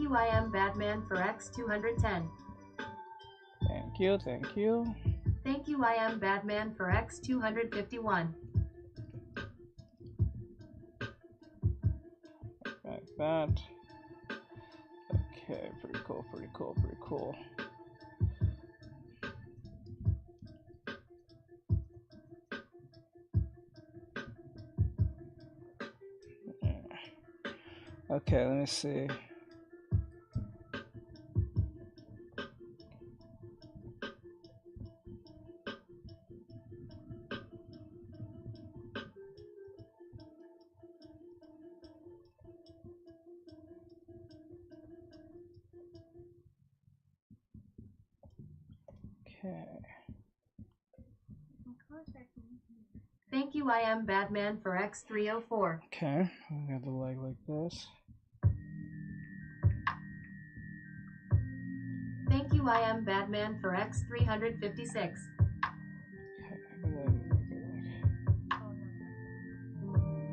you, I am Batman for X210. Thank you, thank you. Thank you, I am Batman for X251. Like that. Okay, pretty cool, pretty cool, pretty cool. Okay, let me see. Okay. Thank you, I am Batman for X304. Okay, we got the leg like this. Thank you, I am Batman for X356.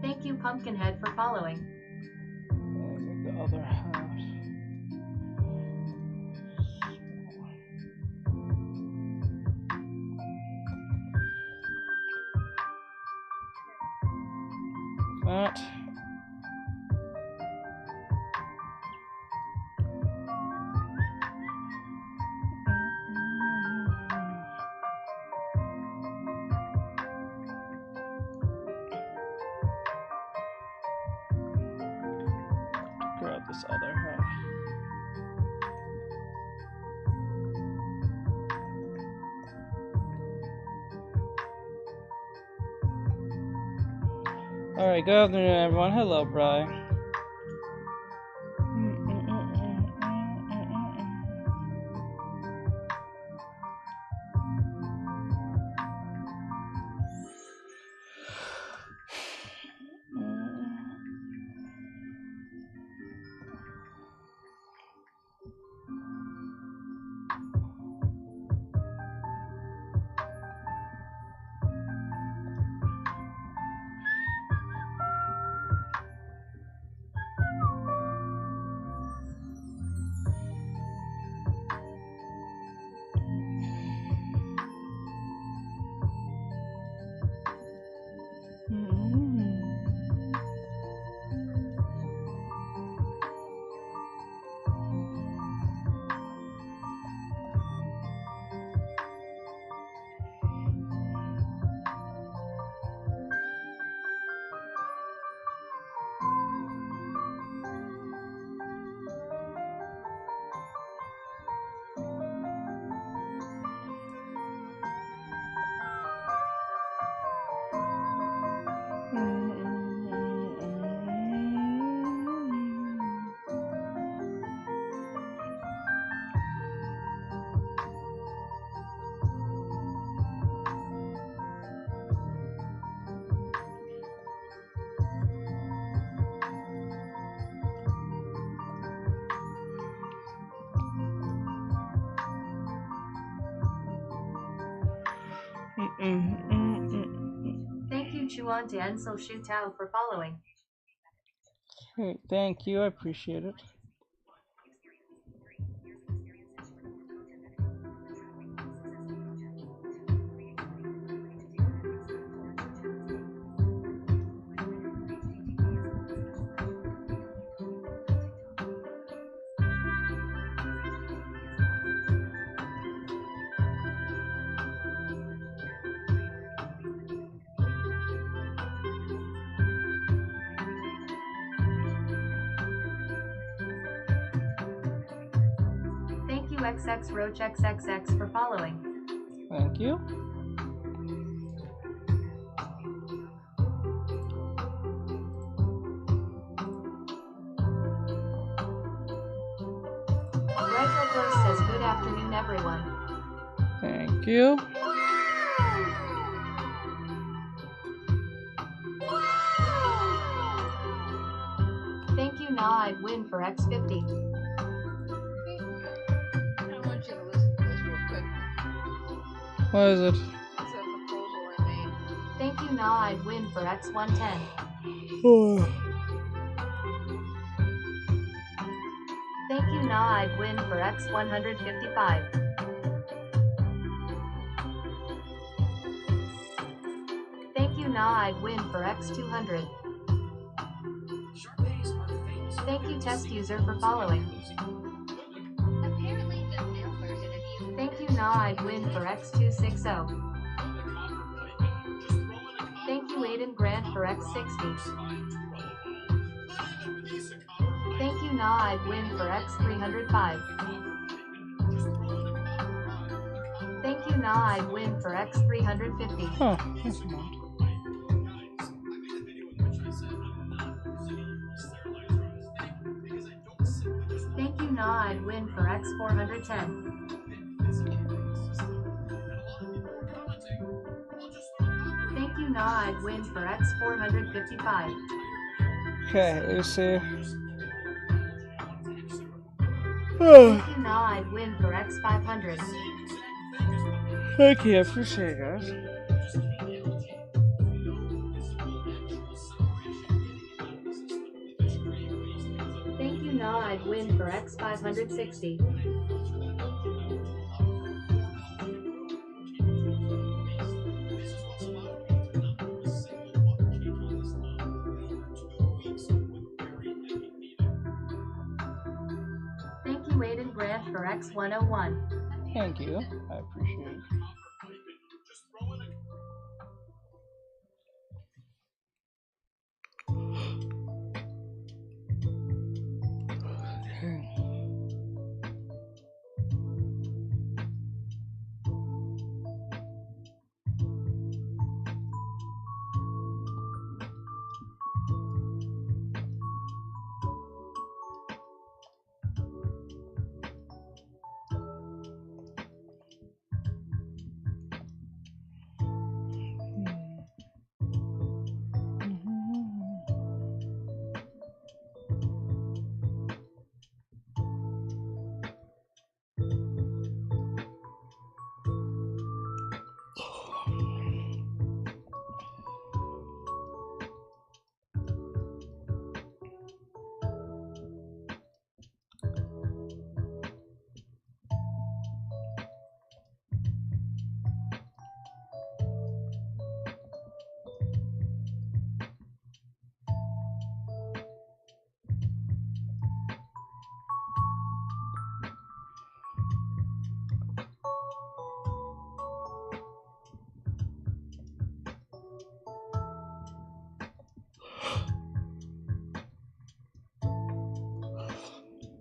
Thank you, Pumpkinhead, for following. And the other half. That. Grab this other half. Alright, good afternoon everyone. Hello, Bri. Thank you, Chuan to Ensel Shu Tao, for following. Great, thank you, I appreciate it. Thank you, XX Roach XXX, for following. Thank you. Red says good afternoon, everyone. Thank you. Thank you, Nah, I'd win for X50. I want you to listen to this real quick. What is it? It's a proposal I made. Thank you, Nah, I'd win for X110. Thank Na, I'd win for X155. Thank you Na, I'd win for X200. Thank you test user for following. Thank you Na, I'd win for X260. Thank you Aiden Grant for X60. Thank you Na, I'd win for X305. Thank you Na, I'd win for X350. Huh, never mind. Thank you Na, I'd win for X410. Thank you Na, I'd win for X455. Okay, Lucy. Thank you Na, I'd win for X500. Thank you, I appreciate it, guys. Thank you Na, I'd win for X560. Thank you Aiden Grant for X101. Thank you, I appreciate it.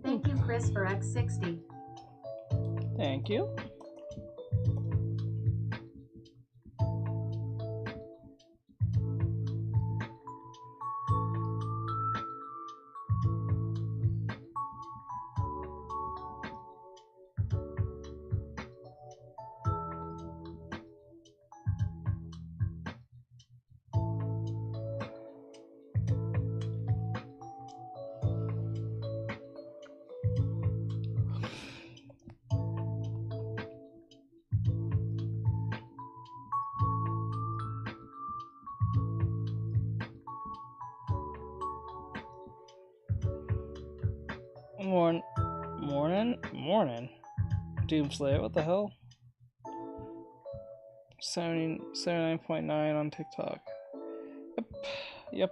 Thank you Chris for X60. Thank you. Morning. Doomslayer, what the hell? 79.9 on TikTok. Yep.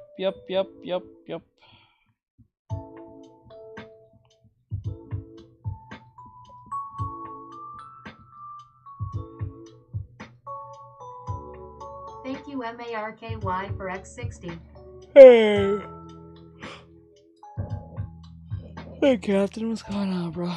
Thank you MARKY for X60. Hey. Hey, Captain, what's going on, bro?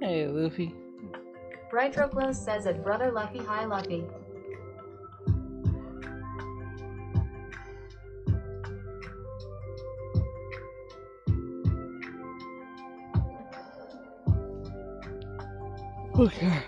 Hey, Luffy. Brightroclose says it, brother Luffy, hi Luffy. Okay.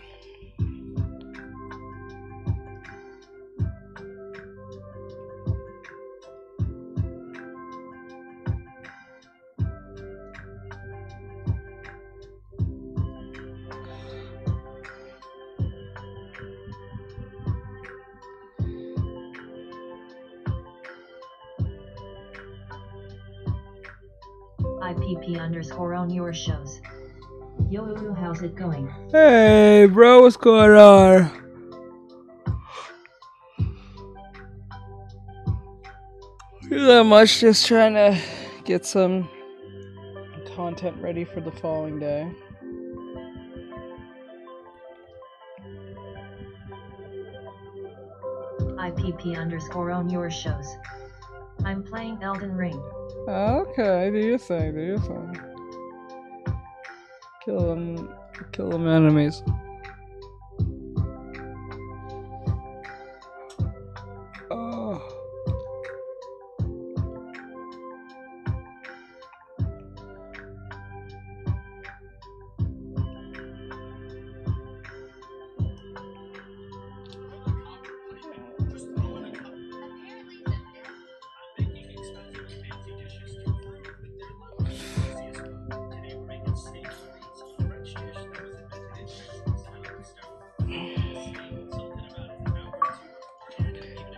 IPP_own your shows. Yo, how's it going? Hey, bro, what's going on? Not much, just trying to get some content ready for the following day. IPP_own your shows. I'm playing Elden Ring. Okay, do your thing, do your thing. Kill them enemies. Oh.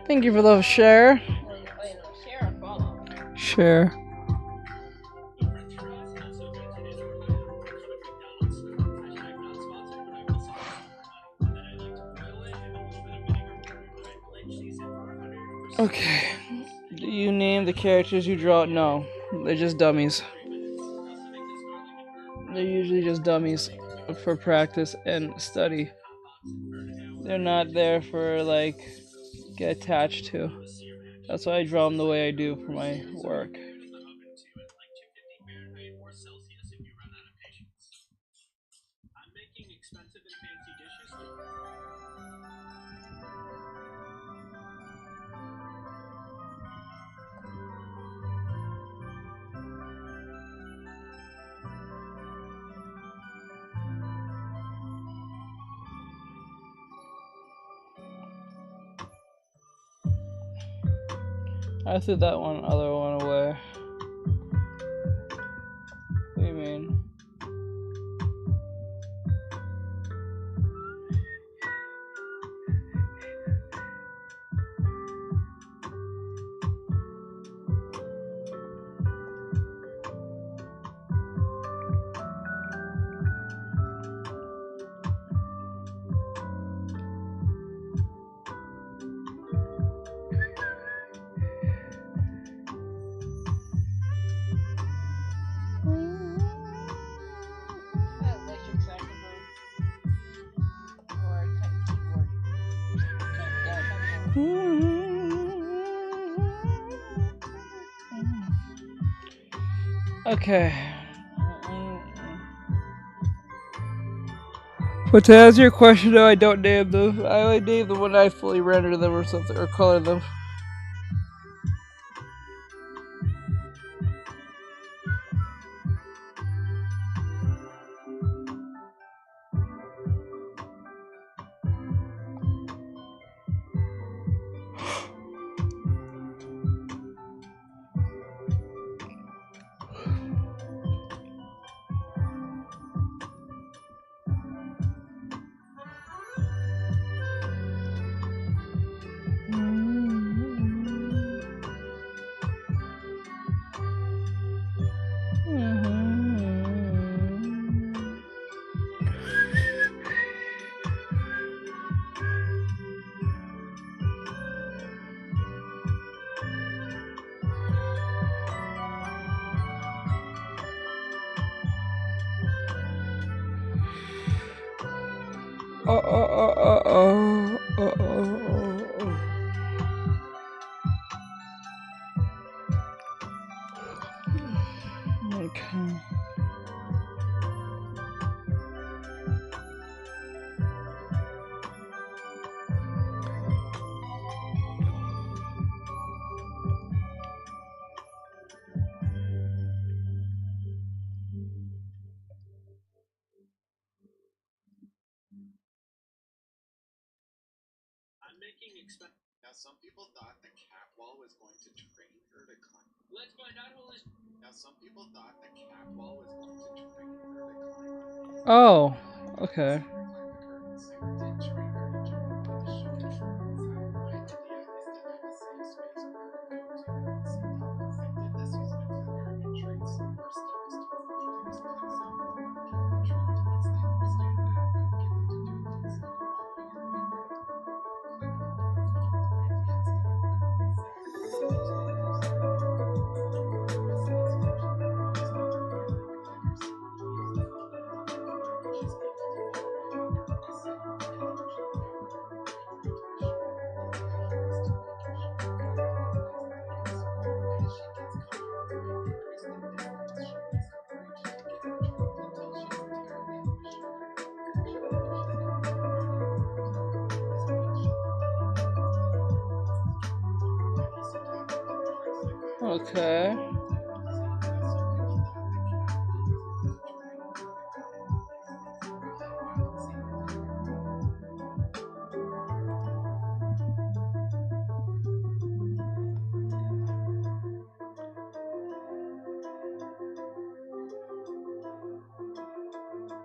Thank you for the share. Share or follow. Share. Okay. Do you name the characters you draw? No, they're just dummies. They're usually just dummies for practice and study. They're not there for, like, get attached to. That's why I draw them the way I do for my work. I threw that other one away. What do you mean? Electric saxophone. Or type keyboard. Okay. But to answer your question, no, I don't name them. I only name them when I fully render them or something, or color them. Okay. Now, some people thought the cat wall was going to train her to climb. Let's find out who is. Now, some people thought the cat wall was going to train her to climb. Oh, okay. Did train her to jump on the shelf. My idea is to have a safe space for her to go to and sit down. I did this using a clear entrance. First step is to Okay.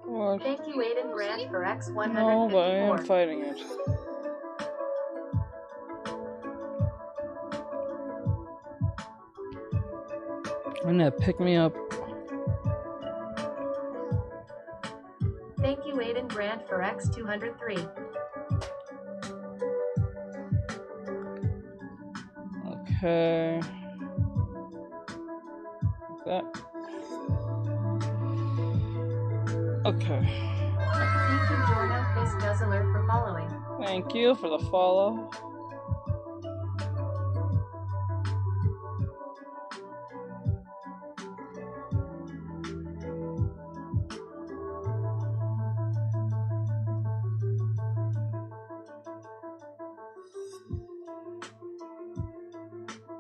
What? Thank you, Aiden Grant, for X154. No, but I am fighting it. I'm gonna pick me up. Thank you, Aiden Grant, for X203. Okay. Like that. Okay. Thank you, Jorno Fist Guzzler, for following. Thank you for the follow.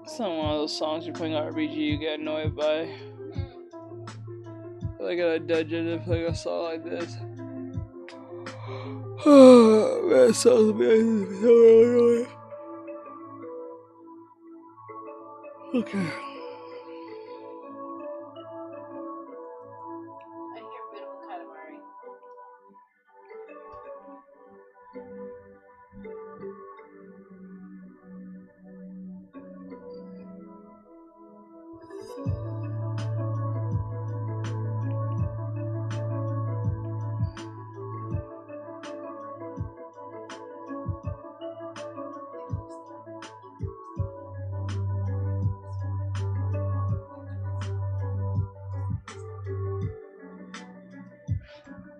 It's not one of those songs you're playing RPG you get annoyed by. I gotta dungeon if like a song like this. Oh man, it sounds amazing. Okay. I hear a bit of a Katamari.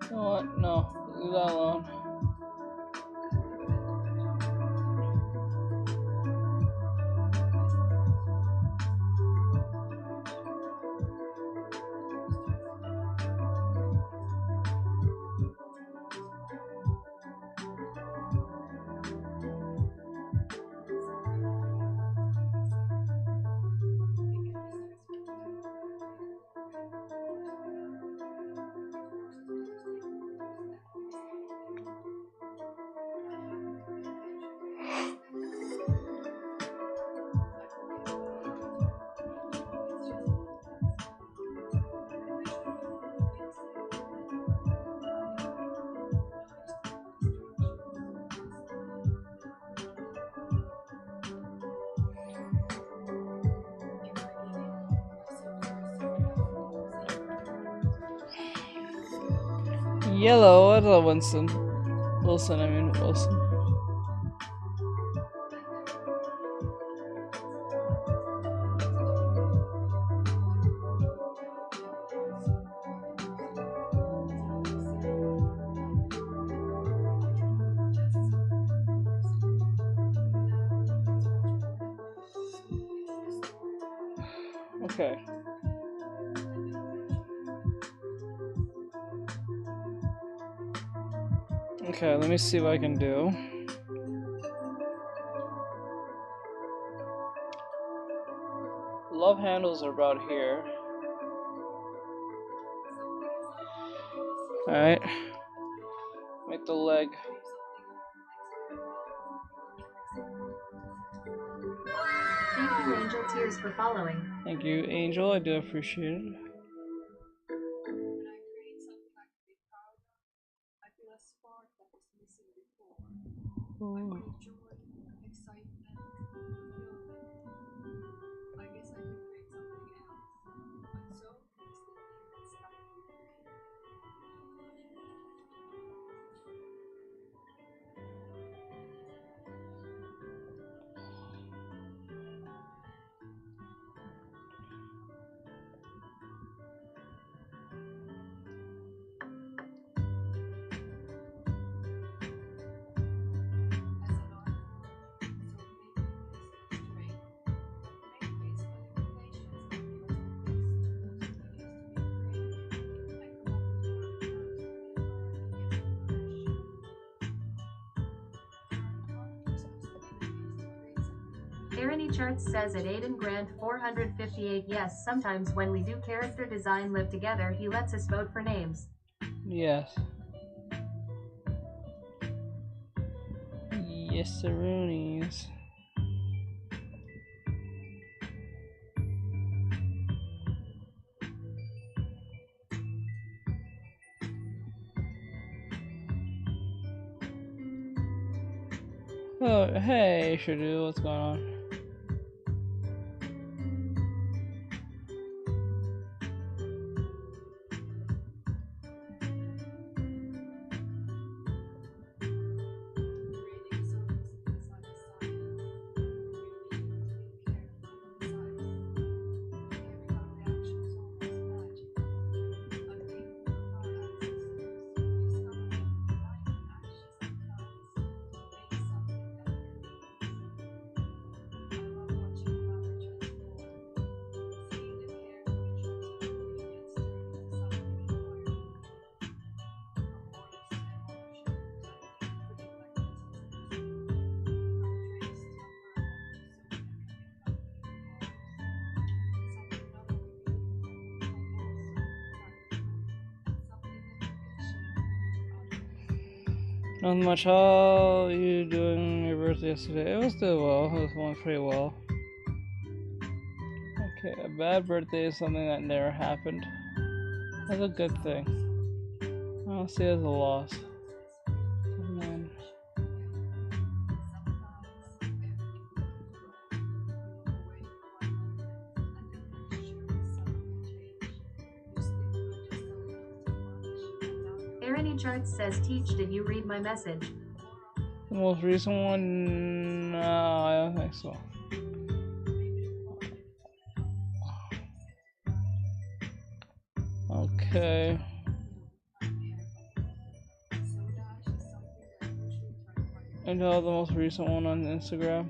You know what? No, leave that alone. Yellow, I love Winston. Wilson, I mean Wilson. Okay. Okay, let me see what I can do. Love handles are about here. Alright. Make the leg. Thank you, Angel Tears, for following. Thank you, Angel. I do appreciate it. Oh. Irony Charts says at Aiden Grant 458 yes, sometimes when we do character design live together, he lets us vote for names. Yes. Yes, sironies. Oh, hey, Shadu, what's going on? Not much. How you doing your birthday yesterday? It was doing well. It was going pretty well. Okay, a bad birthday is something that never happened. That's a good thing. I don't see it as a loss. Man. Irony Charts says Teach, did you read my message? The most recent one? No, I don't think so. Okay. And the most recent one on Instagram.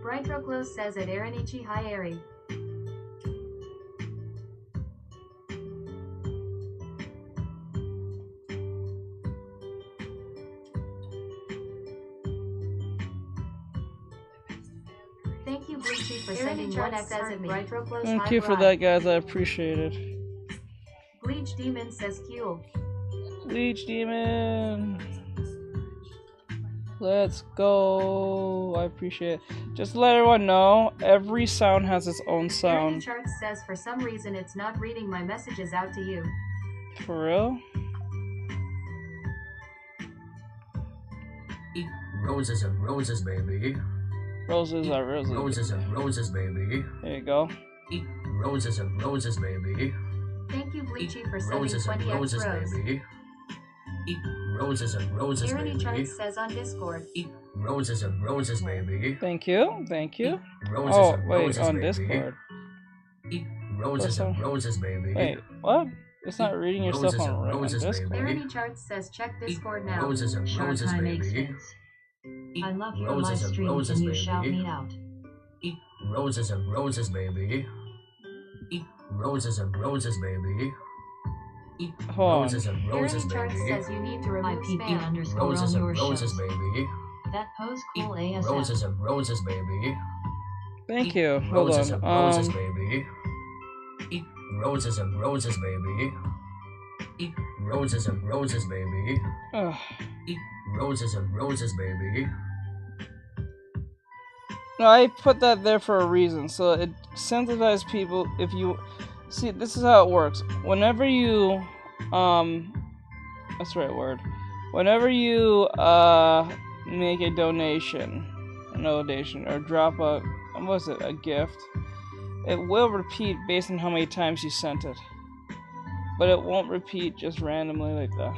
Brightroclos says at Aranichi hi Ari. Thank you, Bleachy, for sending 1x at Brightroclos. Thank you for that, guys. I appreciate it. Bleach Demon says Q. Bleach Demon. Let's go. I appreciate it. Just to let everyone know, every sound has its own sound. Irony Charts says for some reason it's not reading my messages out to you. For real? Eat roses and roses, baby. Roses are roses. Roses and roses, baby. There you go. Eat roses and roses, baby. Thank you, Bleachy, for sending Roses and 20x roses, rose. baby. Eat roses and roses, Irony baby. Charts says on Discord. Eat roses and roses, baby. Thank you. Thank you. Roses Oh, and wait, roses, on baby. Discord. Eat roses and roses, baby. Wait, what? It's not reading your stuff on roses, Discord. Irony Charts says check Discord now. Roses and roses, baby. I love your live streams and you shout me out. Eat roses and roses, baby. Eat roses and roses, baby. Eat roses and roses, Irony Charts baby. says you need to remove PP spam. underscore Roses on and your roses, shows. baby. That pose cool Eat ASF. roses and roses, baby. Thank you. Eat Hold roses and roses, on. baby. Eat roses and roses, baby. Eat roses and roses, baby. Ugh. Eat roses and roses, baby. No, I put that there for a reason, so it sensitizes people. If you see, this is how it works. Whenever you, that's the right word. Whenever you make a donation, or drop a, what was it, a gift, it will repeat based on how many times you sent it, but it won't repeat just randomly like that.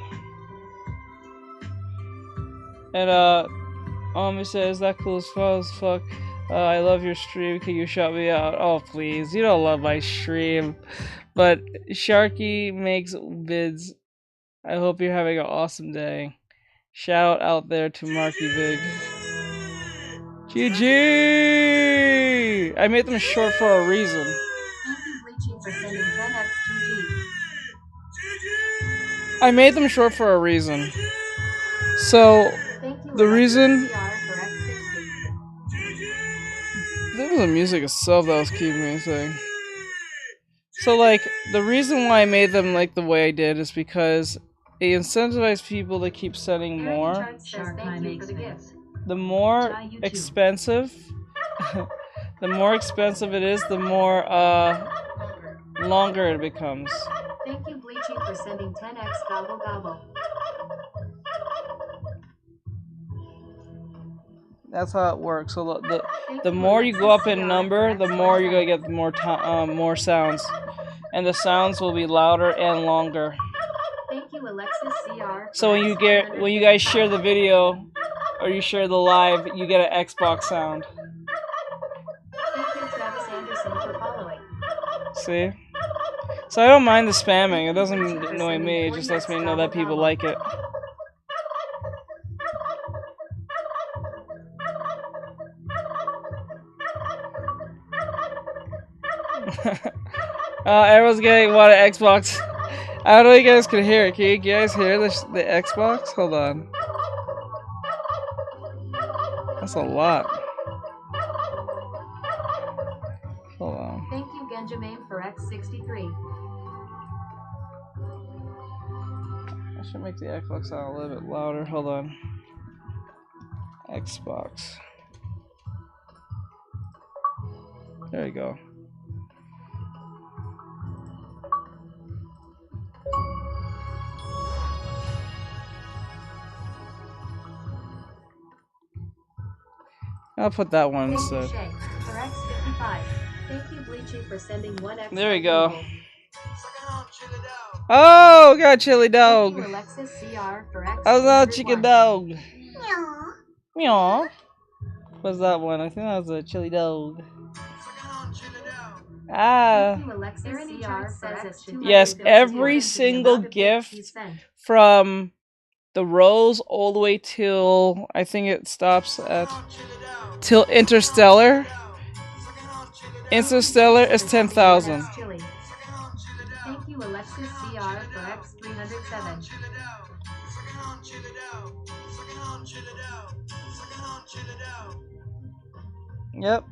And it says that cool as fuck. I love your stream. Can you shout me out? Oh, please. You don't love my stream. But Sharky makes vids. I hope you're having an awesome day. Shout out there to Marky Big. GG! I made them short for a reason. Thank you, Bleachy, for sending 10x GG. I made them short for a reason. So, Thank you, the reason... CR for X60. That was the music itself that was keeping me saying. So, like, the reason why I made them like the way I did is because it incentivized people to keep sending more. Thank you for the gift. The more expensive, the more expensive it is, the more longer it becomes. Thank you, Bleachy, for sending 10x gobble gobble. That's how it works. So the more you go up in number, the more you're gonna get more sounds, and the sounds will be louder and longer. Thank you, Alexis CR. So when you guys share the video or you share the live, you get an Xbox sound. Thank you, Travis Anderson, for following. See? So I don't mind the spamming. It doesn't annoy me. It just lets me know that people like it. Everyone's getting one Xbox. I don't know if you guys can hear it. Can you guys hear the Xbox? Hold on. That's a lot. Hold on. Thank you, Genjamain, for X63. I should make the Xbox sound a little bit louder. Hold on. Xbox. There you go. I'll put that one instead. For X55. Thank you, Bleachy, for sending 1x. There we go. Oh, got chili dog. Thank you, Alexis CR, for X. How's that chicken dog? Meow. What's that one? I think that was a chili dog. Ah. Thank you, Alexis CR, for yes, every single gift from the Rose all the way till I think it stops at till Interstellar. Interstellar is 10,000. Thank you, Alexis CR, for X307. Yep.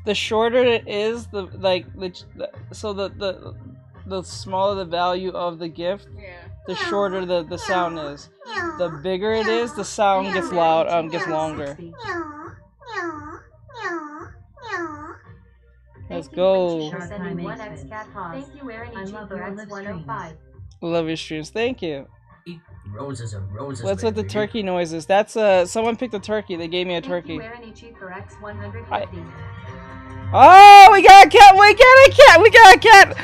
The shorter it is, the smaller the value of the gift, the shorter the sound is. The bigger it is, the sound gets gets longer. Let's go. Thank you, Aaron Ichi, for X105. Love your streams. Thank you. Roses and roses. What's with the turkey noises? That's someone picked a turkey. They gave me a turkey. Thank you, Aaron Ichi, for X150. Oh, we got a cat! We got a cat! We got a cat!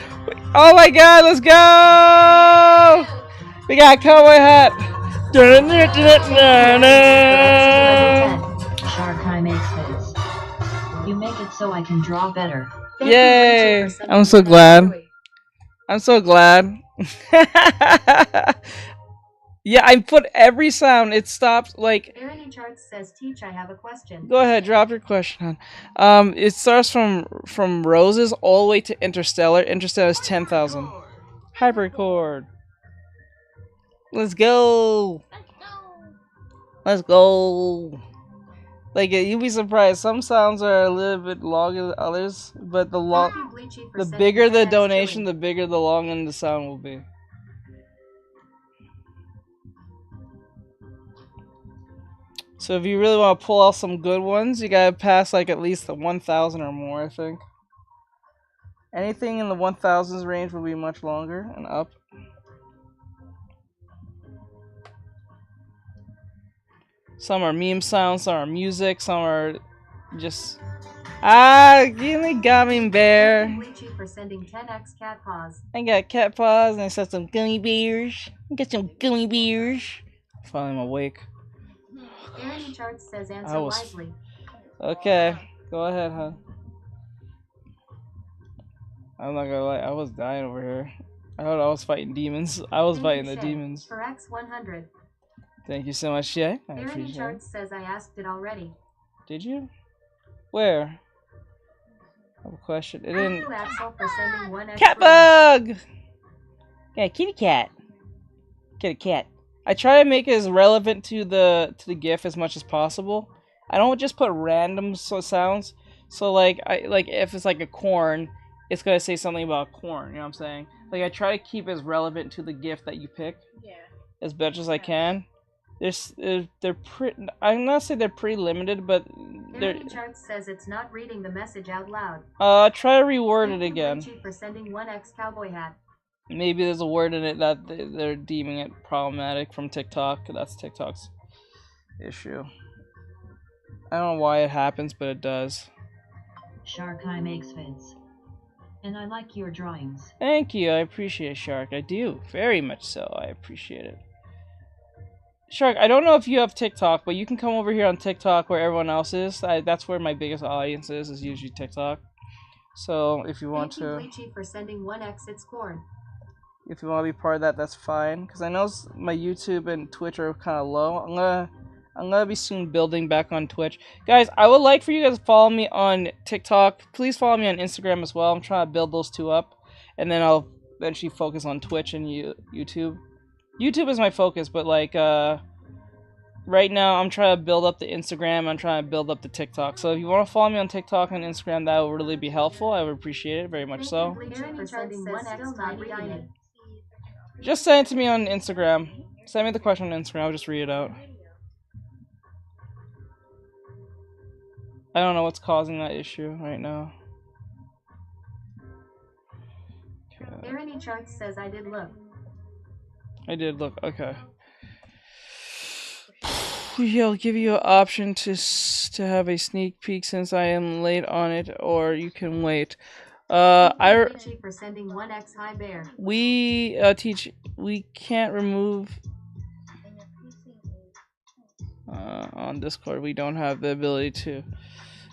Oh my god, let's go! We got a cowboy hat! Sharkai makes face. You make it so I can draw better. Yay! I'm so glad. I'm so glad. Yeah, I put every sound. It stopped like. Aaron Charts says, "Teach, I have a question." Go ahead, drop your question on. It starts from Roses all the way to Interstellar. Interstellar is 10,000. Hyperchord. Let's go. Let's go. Like you'd be surprised. Some sounds are a little bit longer than others, but the bigger the donation, the bigger the long end the sound will be. So if you really want to pull out some good ones, you gotta pass like at least the 1,000 or more, I think. Anything in the 1,000s range will be much longer and up. Some are meme sounds, some are music, some are just... Ah, give me gummy bear. Thank you, for sending 10x cat paws. I got cat paws and I said some gummy bears. I got some gummy bears. Finally I'm awake. Aaron Charts says answer wisely. Okay, go ahead, huh? I'm not gonna lie, I was dying over here. I thought I was fighting demons. I was fighting the demons. For X100. Thank you so much, Shay. I Aaron appreciate it. Charts says I asked it already. Did you? Where? I have a question. It Thank didn't. you, Axel, for sending 1x. Cat bug! Yeah, kitty cat. Kitty cat. I try to make it as relevant to the GIF as much as possible. I don't just put random sounds. So like if it's like a corn, it's gonna say something about corn. You know what I'm saying? Like I try to keep it as relevant to the GIF that you pick. Yeah. As much as I can. I'm not saying they're pretty limited, but they're. Charts says it's not reading the message out loud. Try to reword it again. Thank you for sending 1x cowboy hat. Maybe there's a word in it that they're deeming it problematic from TikTok. That's TikTok's issue. I don't know why it happens, but it does. Shark Eye makes vids. And I like your drawings. Thank you. I appreciate Shark. I do. Very much so. I appreciate it. Shark, I don't know if you have TikTok, but you can come over here on TikTok where everyone else is. That's where my biggest audience is usually TikTok. So if you want to... Thank you, Bleachy, for sending 1x, it's corn. If you want to be part of that, that's fine. Because I know my YouTube and Twitch are kind of low. I'm gonna be soon building back on Twitch. Guys, I would like for you guys to follow me on TikTok. Please follow me on Instagram as well. I'm trying to build those two up. And then I'll eventually focus on Twitch and YouTube. YouTube is my focus, but like right now I'm trying to build up the Instagram. I'm trying to build up the TikTok. So if you want to follow me on TikTok and Instagram, that would really be helpful. I would appreciate it very much so. Just send it to me on Instagram. Send me the question on Instagram. I'll just read it out. I don't know what's causing that issue right now. Okay. Irony Charts says I did look. I did look. Okay. Yeah, I'll give you an option to have a sneak peek since I am late on it, or you can wait. For sending 1x high bear. We can't remove on Discord. We don't have the ability to.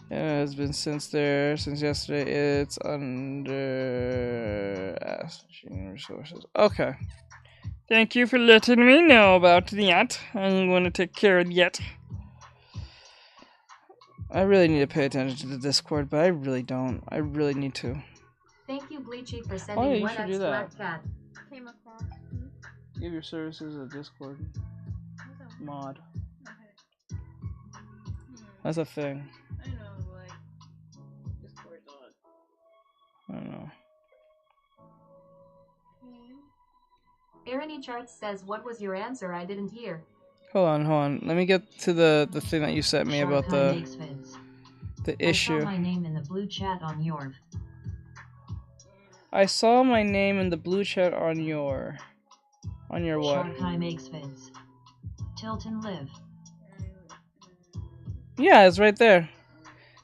It has been since yesterday. It's under asking resources. Okay. Thank you for letting me know about that. I'm going to take care of that. I really need to pay attention to the Discord, but I really don't. I really need to. Thank you, Bleachy, for sending 1x black cat. Came across. Give your services a Discord mod. Okay. That's a thing. I know, like Discord dot. I don't know. Irony Charts says, what was your answer? I didn't hear. Hold on. Let me get to the thing that you sent me about the issue. I saw my name in the blue chat on your. I saw my name in the blue chat on your what? Shark Eye makes vids. Tilt and live. Yeah, it's right there.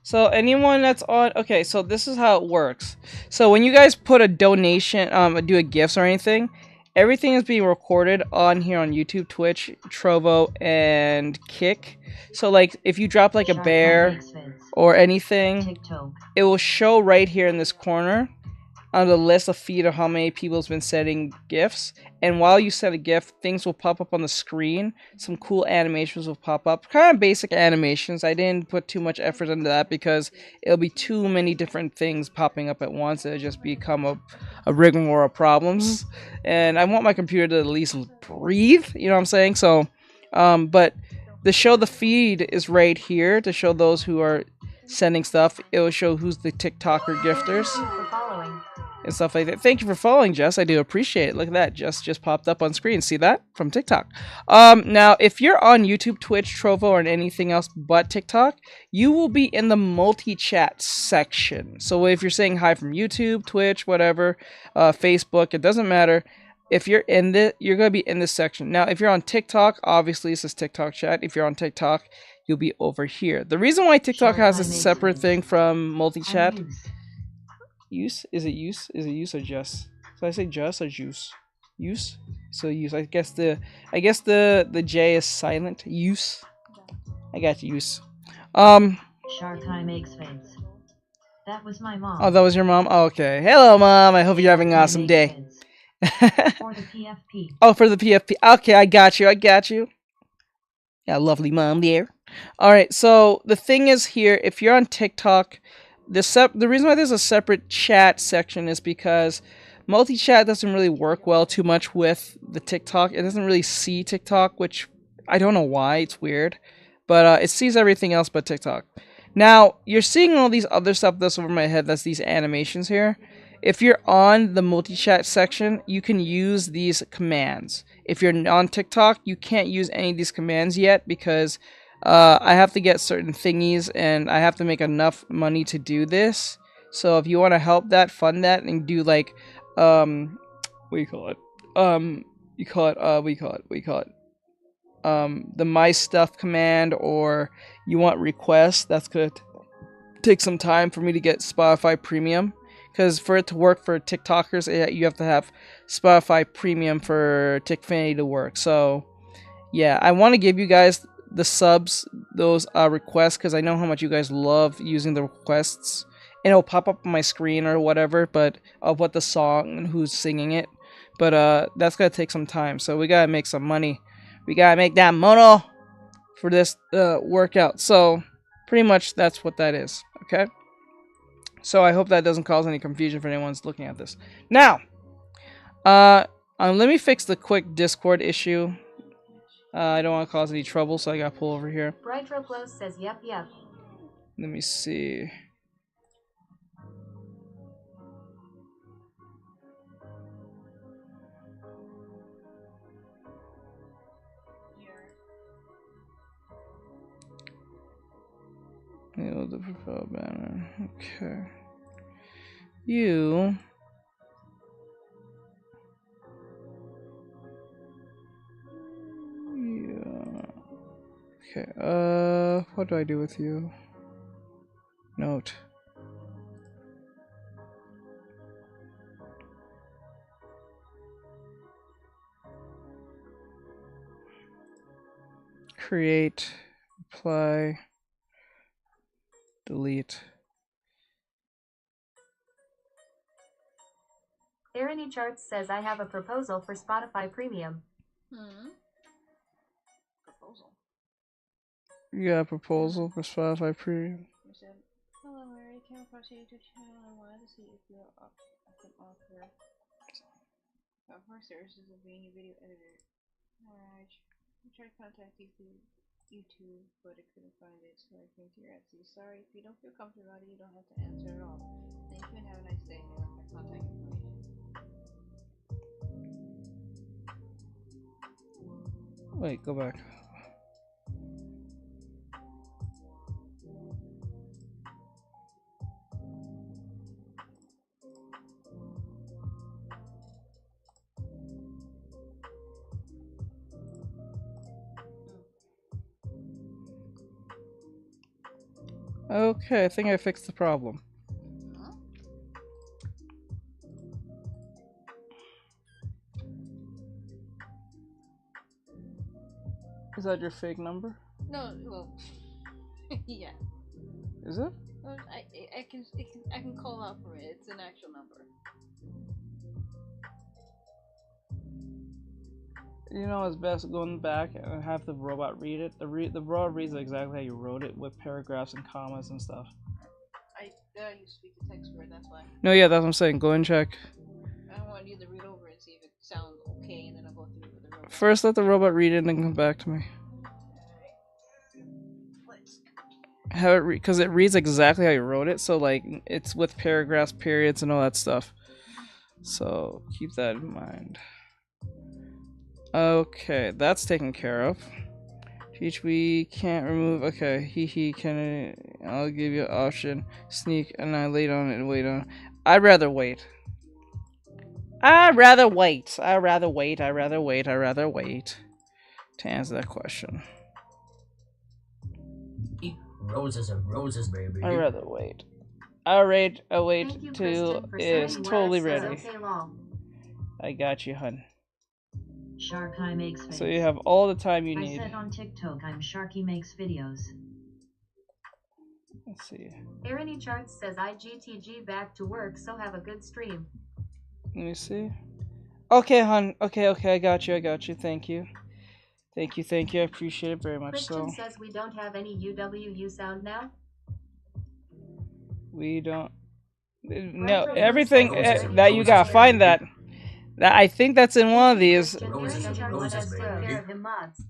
So anyone that's on, okay, so this is how it works. So when you guys put a donation, do a gifts or anything, everything is being recorded on here on YouTube, Twitch, Trovo, and Kick. So like if you drop like a bear or anything, it will show right here in this corner on the list of feed of how many people has been sending gifts. And while you send a gift, things will pop up on the screen. Some cool animations will pop up. Kind of basic animations. I didn't put too much effort into that because it'll be too many different things popping up at once. It'll just become a rigmarole of problems. And I want my computer to at least breathe. You know what I'm saying? So, but to show the feed is right here. To show those who are sending stuff. It will show who's the TikToker gifters. And stuff like that. Thank you for following, Jess. I do appreciate it. Look at that. Jess just popped up on screen. See that? From TikTok. Now, if you're on YouTube, Twitch, Trovo, or anything else but TikTok, you will be in the multi-chat section. So if you're saying hi from YouTube, Twitch, whatever, Facebook, it doesn't matter. If you're in this, you're going to be in this section. Now, if you're on TikTok, obviously it says TikTok chat. If you're on TikTok, you'll be over here. The reason why TikTok has a separate thing from multi-chat... Use? Is it use? Is it use or just? So I say just or juice? Use? So use. I guess the J is silent. Use. I got use. Shark Eye makes face. That was my mom. Oh, that was your mom? Oh, okay. Hello, Mom. I hope you're having an awesome day. For the PFP. Oh, for the PFP. Okay, I got you. Yeah, lovely mom there. All right. So the thing is here, if you're on TikTok, the reason why there's a separate chat section is because multi-chat doesn't really work well too much with the TikTok. It doesn't really see TikTok, which I don't know why. It's weird, but it sees everything else but TikTok. Now you're seeing all these other stuff that's over my head. That's these animations here. If you're on the multi-chat section, you can use these commands. If you're on TikTok, you can't use any of these commands yet because I have to get certain thingies and I have to make enough money to do this. So if you want to help that, fund that, and do like, what do you call it? The my stuff command, or you want requests, that's gonna take some time for me to get Spotify Premium. Because for it to work for TikTokers, you have to have Spotify Premium for TikFanity to work. So, yeah, I want to give you guys the subs, those requests, because I know how much you guys love using the requests. And it'll pop up on my screen or whatever, but of what the song and who's singing it. But that's going to take some time. So we got to make some money. We got to make that mono for this workout. So pretty much that's what that is. Okay? So I hope that doesn't cause any confusion for anyone who's looking at this. Now, let me fix the quick Discord issue. I don't want to cause any trouble, so I got to pull over here. Brightroglow says yep. Let me see. The profile banner. Okay. You. Yeah. Okay. What do I do with you? Note. Create. Apply. Delete. Irony Charts says I have a proposal for Spotify Premium. Proposal. You got a proposal for Spotify Premium? I said, hello Mary, came across your YouTube channel and wanted to see if you're an author of her services of being a video editor. Alright, I tried to contact you through YouTube, but I couldn't find it, so I came to your Etsy. Sorry, if you don't feel comfortable about it, you don't have to answer at all. Thank you and have a nice day. I left my contact information. Wait, go back. Okay, I think I fixed the problem. Is that your fake number? No, well, yeah. Is it? Well, I can call out from it. It's an actual number. You know, it's best going back and have the robot read it. The robot reads exactly how you wrote it, with paragraphs and commas and stuff. I use speak to text for it, that's why. No, yeah, that's what I'm saying. Go and check. I want you to read over and see if it sounds okay, and then I'll go through it with the robot. First, let the robot read it and then come back to me. Have it because it reads exactly how you wrote it, so like it's with paragraphs, periods, and all that stuff. So keep that in mind. Okay, that's taken care of. Teach we can't remove. Okay, he can. I'll give you an option. Sneak and I laid on it and wait on. I'd rather wait. I'd rather wait to answer that question. Eat roses and roses, baby. I'd rather wait. I'll wait Thank you, till Kristen, for it's saying totally words, ready. okay, lol. I got you, hun. Sharky makes face. So you have all the time you I need. said on TikTok I'm Sharky makes videos. Let's see. Irony Charts says IGTG back to work, so have a good stream. Let me see. Okay, hun. Okay, I got you. Thank you. Thank you. I appreciate it very much. Christian So says we don't have any UWU sound now. we don't. No, Retro everything Blue says that you gotta find that. I think that's in one of these. Christian, Roses Aaron and Charles roses, says take baby. care of him, mods.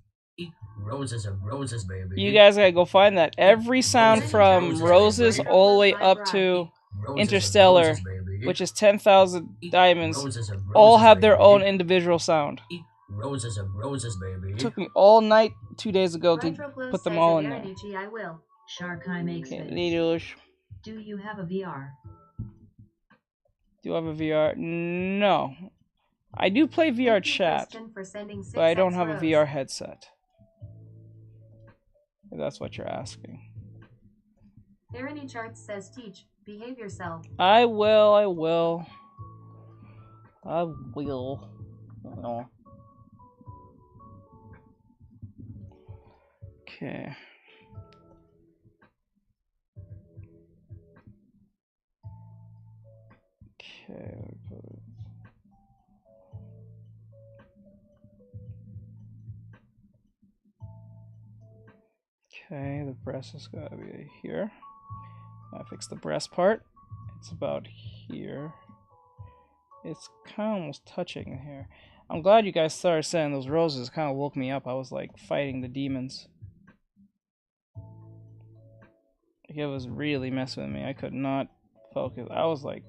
Roses and roses, baby. You guys gotta go find that. Every sound from Roses all the way up to Interstellar, which is 10,000 diamonds, all have their own individual sound. Roses and roses, baby. It took me all night 2 days ago to Retro Blue put them says all in at there. Eredici I will. Sharkai makes Okay, face. Needles. Do you have a VR? Do I have a VR? No. I do play VR Thank you, chat, Christian, for sending but I don't 6X have a rows. VR headset. If that's what you're asking. Ernie Charts says teach, behave yourself. I will. Oh. Okay. Okay, the breast has got to be here. I fix the breast part. It's about here. It's kind of almost touching here. I'm glad you guys started sending those roses. It kind of woke me up. I was like fighting the demons. It was really messing with me. I could not focus. I was like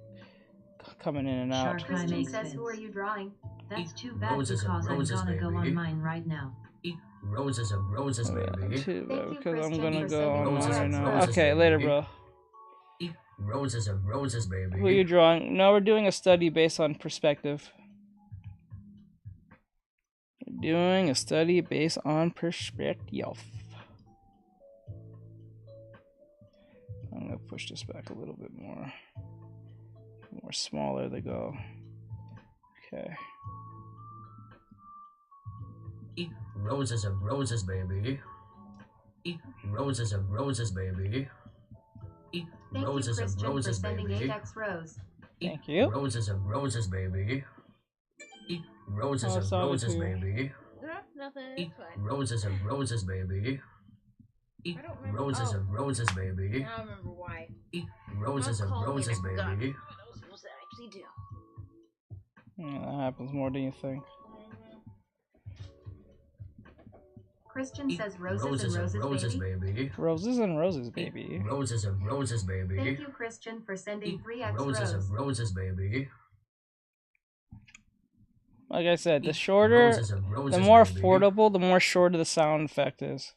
coming in and out. Christian says, who are you drawing? That's too bad Roses and because roses, I'm gonna go baby. on mine right now. Roses and roses, baby. Too Thank bad, you, because I'm Christian, gonna for go sending on roses right and now. roses, Okay, later, baby. bro. Roses and roses, baby. Who are you drawing? No, we're doing a study based on perspective. We're doing a study based on perspective. I'm gonna push this back a little bit more. More smaller they go. Okay. Roses and roses, baby. Roses and roses, baby. Thank you, Roses and Christian, for roses, sending baby. 8X rows. Thank you. Roses and roses, baby. Roses Oh, and sorry, roses, too. baby. Nothing. It's fine. Roses and roses, baby. I don't remember. Roses and roses, baby. Now I remember why. Roses and roses, baby. What I was supposed to actually do. Yeah, that happens more than you think. Christian says roses Roses and and roses, roses, baby. baby. Roses and roses, baby. Roses and roses, baby. Thank you, Christian, for sending 3X Roses rows. and roses, baby. Like I said, the shorter, Roses and roses, the more baby. affordable, the more shorter the sound effect is.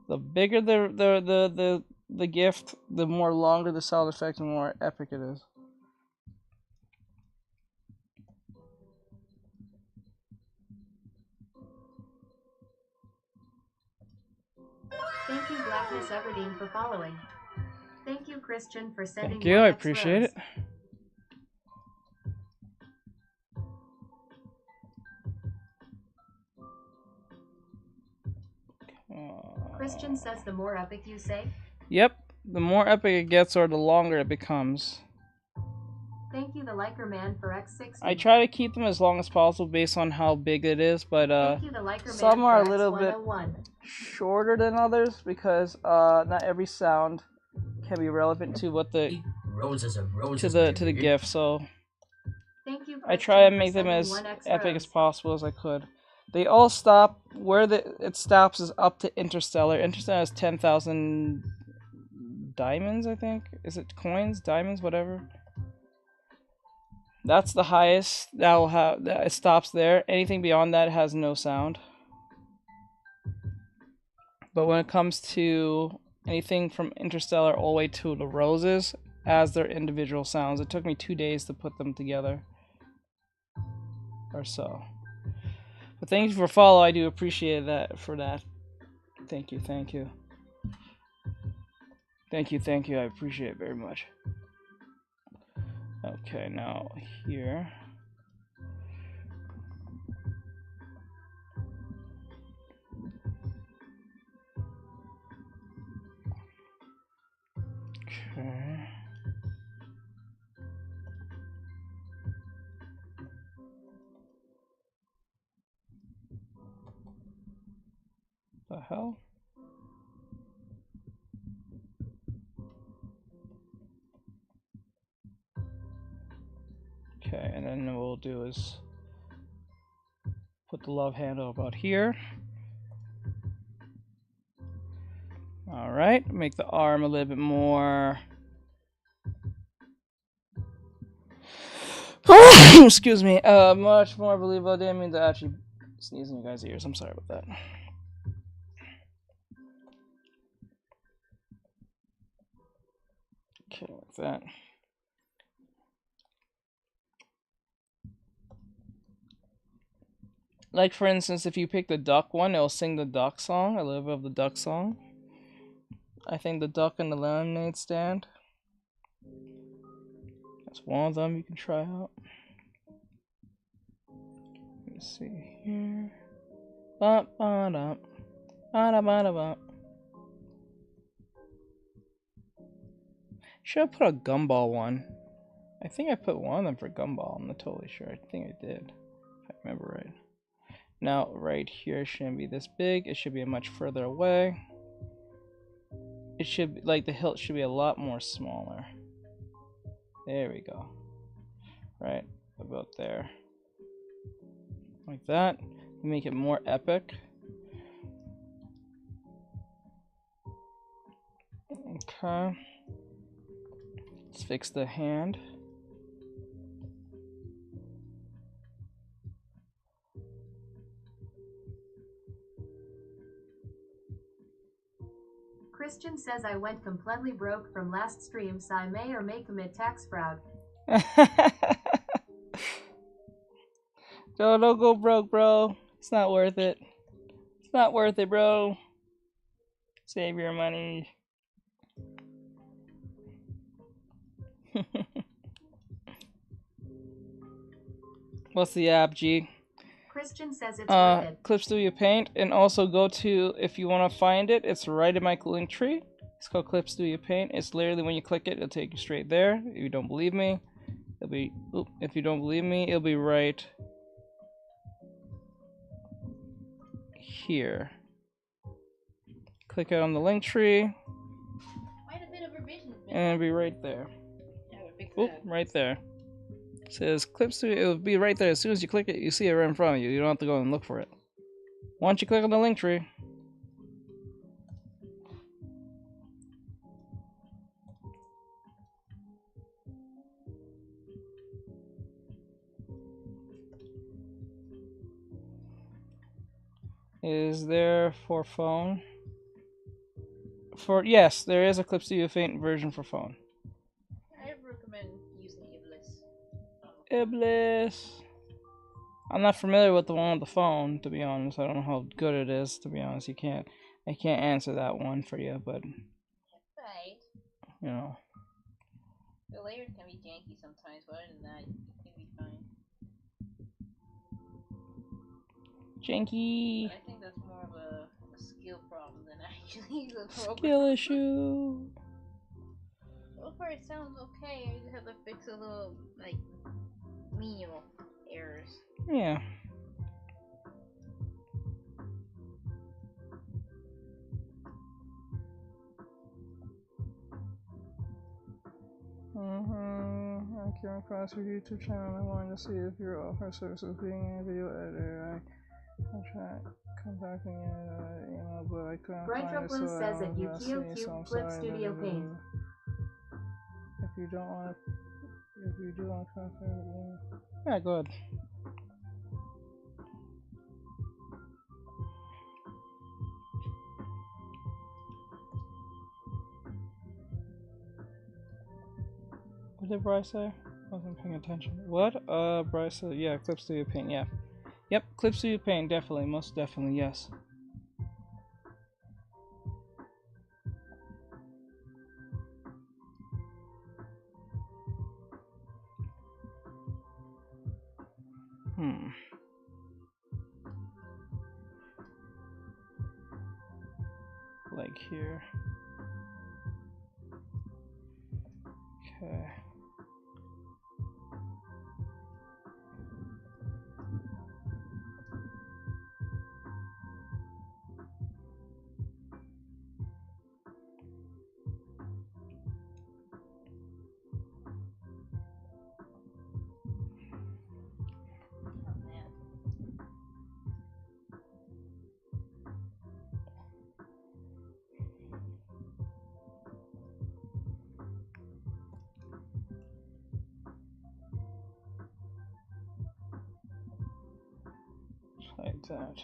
The bigger the gift, the more longer the sound effect, and more epic it is. Thank you, Blackness Everdeen, for following. Thank you, Christian, for sending Thank you, I 1X appreciate rows. it. Christian says the more epic you say. Yep, the more epic it gets, or the longer it becomes. Thank you, the Liker Man, for X60. I try to keep them as long as possible based on how big it is, but Thank you, the Liker Man, some are a for little bit X101. shorter than others because not every sound can be relevant to what the Roses and roses, to the baby. gift. So Thank you, I Christian, try to for make them sending as 1X epic rows. as possible as I could. They all stop where it stops is up to Interstellar. Interstellar has 10,000 diamonds, I think. Is it coins, diamonds, whatever? That's the highest. That will have. It stops there. Anything beyond that has no sound. But when it comes to anything from Interstellar all the way to the Roses, as their individual sounds, it took me 2 days to put them together, or so. But thank you for follow. I do appreciate that for that. Thank you, thank you. Thank you, thank you. I appreciate it very much. Okay, now here. Okay. The hell? Okay, and then what we'll do is put the love handle about here. Alright, make the arm a little bit more... Excuse me, much more believable. I didn't mean to actually sneeze in you guys' ears. I'm sorry about that. Okay, like that. Like, for instance, if you pick the duck one, it'll sing the duck song, a little bit of the duck song. I think the duck and the lemonade stand. That's one of them you can try out. Let's see here. Bump, ba-dum. Ba-da-ba-da-bump. Should have put a gumball one. I think I put one of them for gumball. I'm not totally sure. I think I did, if I remember right. Now, right here shouldn't be this big. It should be much further away. It should be, like, the hilt should be a lot more smaller. There we go. Right about there. Like that. Make it more epic. Okay. Let's fix the hand. Christian says I went completely broke from last stream, so I may or may commit tax fraud. Don't go broke, bro. It's not worth it. It's not worth it, bro. Save your money. What's the app, G? Christian says it's worth it. Clip Studio Paint, and also go to, if you want to find it, it's right in my link tree. It's called Clip Studio Paint. It's literally when you click it, it'll take you straight there. If you don't believe me, it'll be. If you don't believe me, it'll be right here. Click it on the link tree, and it'll be right there. Oop, right there. It says Clip Studio. It'll be right there. As soon as you click it, you see it right in front of you. You don't have to go and look for it. Once you click on the link tree, is there for phone? Yes, there is a Clip Studio Paint version for phone. I recommend using Iblis. I'm not familiar with the one on the phone, to be honest. I don't know how good it is, to be honest. I can't answer that one for you, but Right. You know. The layers can be janky sometimes, but other than that, it can be fine. Janky. But I think that's more of a skill problem than actually the program. Skill issue. So far it sounds okay. I just have to fix a little, like, menial errors. Yeah. I came across your YouTube channel and I wanted to see if you offer services being a video editor. I tried contacting you, but I couldn't find it, so says I at so Clip Studio Paint. If you do want to contact me, yeah, go ahead. What did Bryce say? I wasn't paying attention. What? Bryce said, yeah, Clip Studio Paint, yeah. Yep, Clip Studio Paint, definitely, most definitely, yes. Like here. Okay. like that.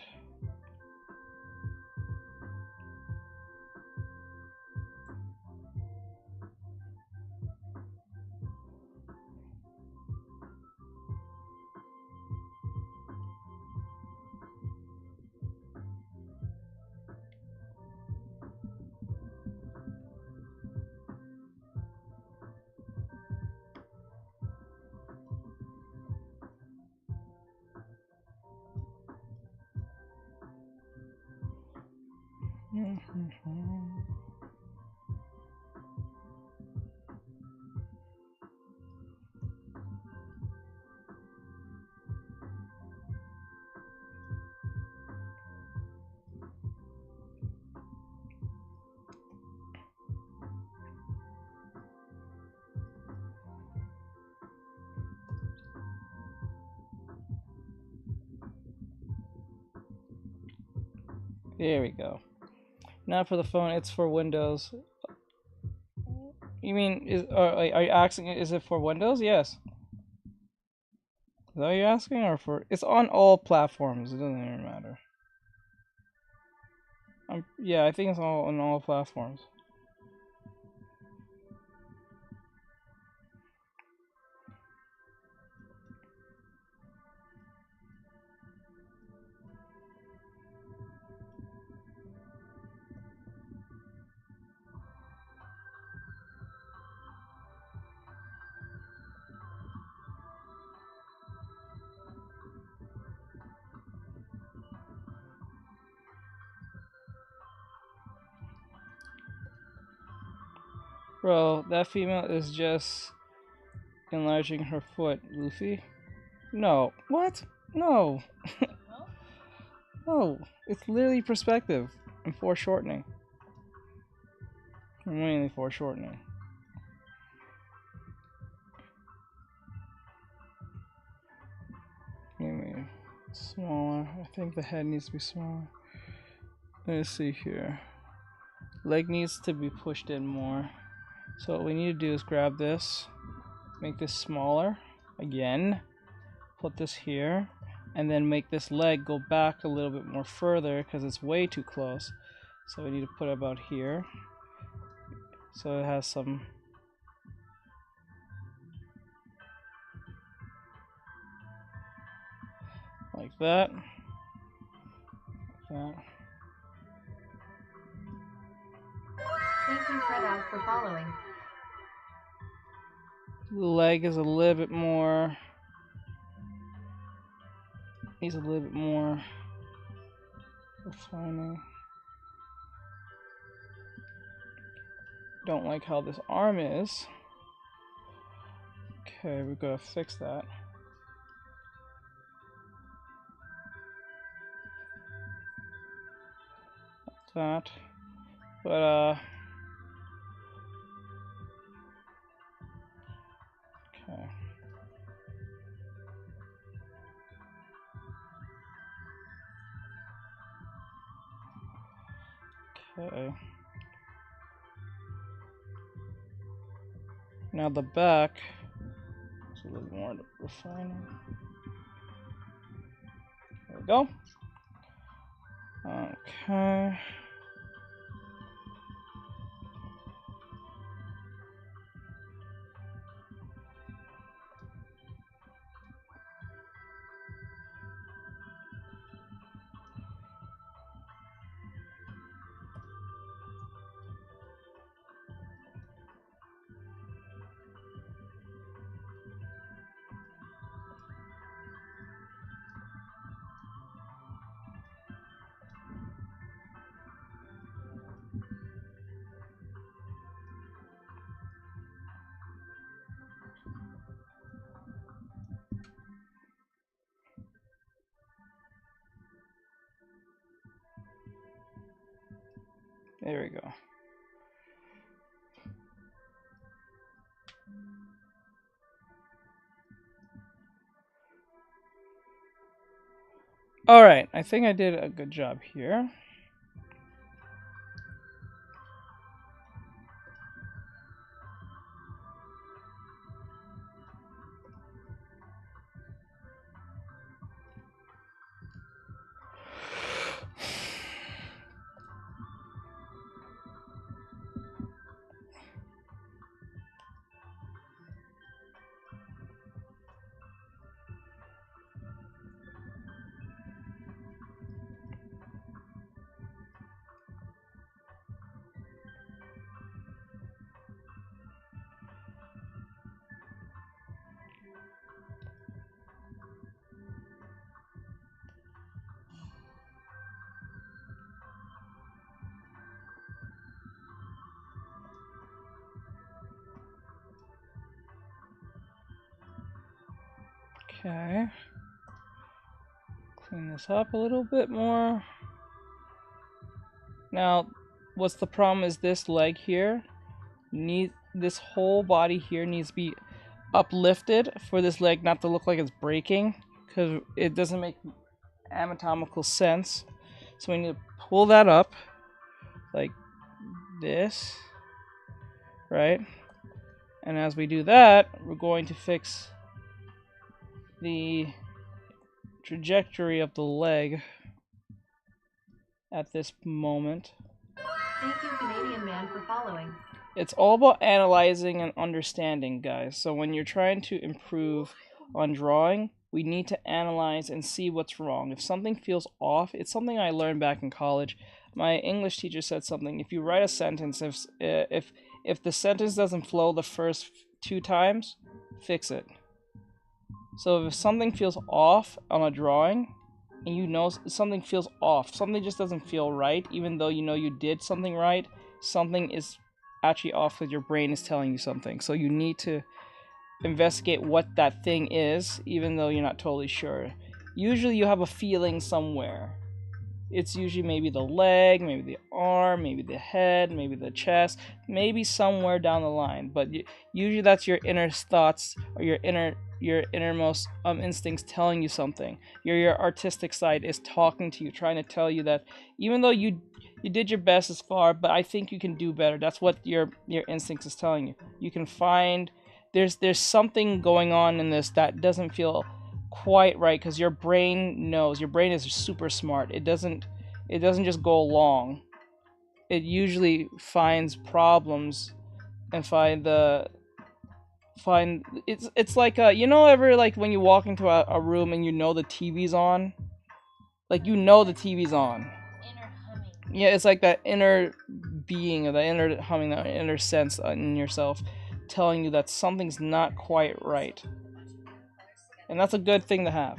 There we go. Not for the phone, it's for Windows. You mean, are you asking, is it for Windows? Yes. Is that what you're asking? Or for, it's on all platforms, it doesn't even matter. Yeah, I think it's all on all platforms. Bro, that female is just enlarging her foot, Luffy. No. What? No. No. It's literally perspective and foreshortening. Mainly foreshortening. Maybe smaller. I think the head needs to be smaller. Let's see here. Leg needs to be pushed in more. So what we need to do is grab this, make this smaller again, put this here, and then make this leg go back a little bit more further because it's way too close. So we need to put it about here. So it has some like that. Like that. Thank you, Fred, for following. The leg is a little bit more. Needs a little bit more refining. Don't like how this arm is. Okay, we've got to fix that. That. But okay. Okay. Now the back is a little more refining. There we go. Okay. There we go. All right, I think I did a good job here. Okay. Clean this up a little bit more. Now, what's the problem is this leg here this whole body here needs to be uplifted for this leg not to look like it's breaking, because it doesn't make anatomical sense. So we need to pull that up like this, right? And as we do that, we're going to fix the trajectory of the leg at this moment. Thank you, Canadian man, for following. It's all about analyzing and understanding, guys. So when you're trying to improve on drawing, we need to analyze and see what's wrong. If something feels off, it's something I learned back in college. My English teacher said something. If you write a sentence, if the sentence doesn't flow the first 2 times, fix it. So if something feels off on a drawing, and you know something feels off, something just doesn't feel right, even though you know you did something right, something is actually off because your brain is telling you something. So you need to investigate what that thing is, even though you're not totally sure. Usually you have a feeling somewhere. It's usually maybe the leg, maybe the arm, maybe the head, maybe the chest, maybe somewhere down the line. But usually that's your inner thoughts or your innermost instincts telling you something. Your artistic side is talking to you, trying to tell you that even though you did your best as far, but I think you can do better. That's what your instincts is telling you. You can find there's something going on in this that doesn't feel quite right, because your brain knows. Your brain is super smart. It doesn't just go along. It usually finds problems and it's like you know, ever like when you walk into a room and you know the TV's on, like you know the TV's on. Inner humming. Yeah, it's like that inner being or the inner humming, that inner sense in yourself telling you that something's not quite right. And that's a good thing to have.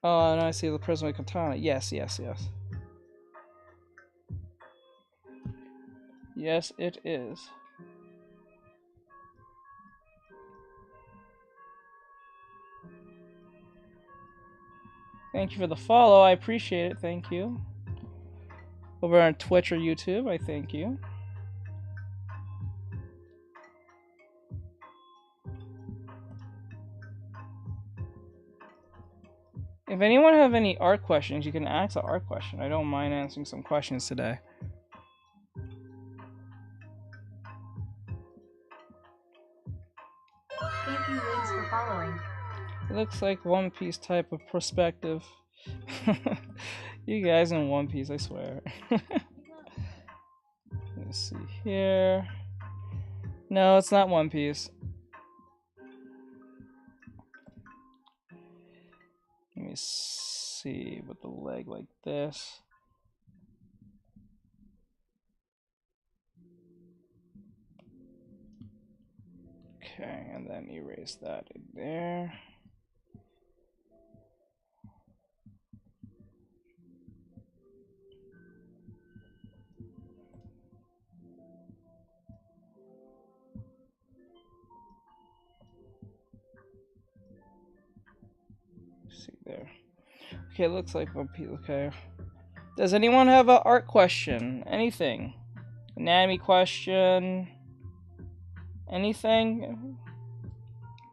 Oh, and I see the prism with katana. Yes, yes, yes. Yes, it is. Thank you for the follow. I appreciate it. Thank you. Over on Twitch or YouTube, I thank you. If anyone have any art questions, you can ask an art question. I don't mind answering some questions today. Thank you, Liz, for following. It looks like One Piece type of perspective. You guys in One Piece, I swear. Let's see here. No, it's not One Piece. Let me see with the leg like this. Okay, and then erase that in there. See there. Okay, it looks like One Piece. Okay. Does anyone have an art question? Anything? Anatomy question? Anything?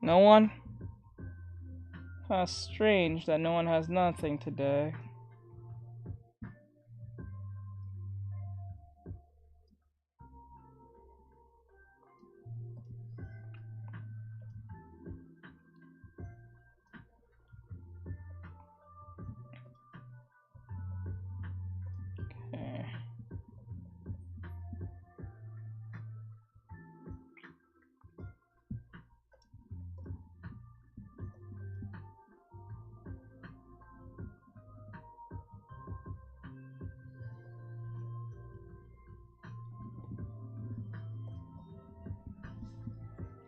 No one? Huh, strange that no one has nothing today. Okay.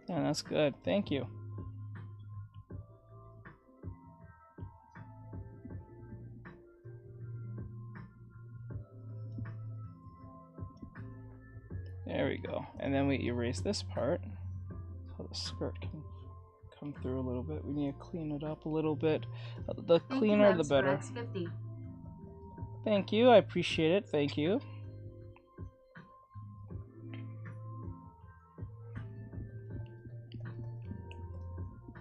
Yeah, that's good. Thank you. There we go. And then we erase this part so the skirt can come come through a little bit. We need to clean it up a little bit. The Thank you, cleaner, the Ems, for better. X50. Thank you. I appreciate it. Thank you.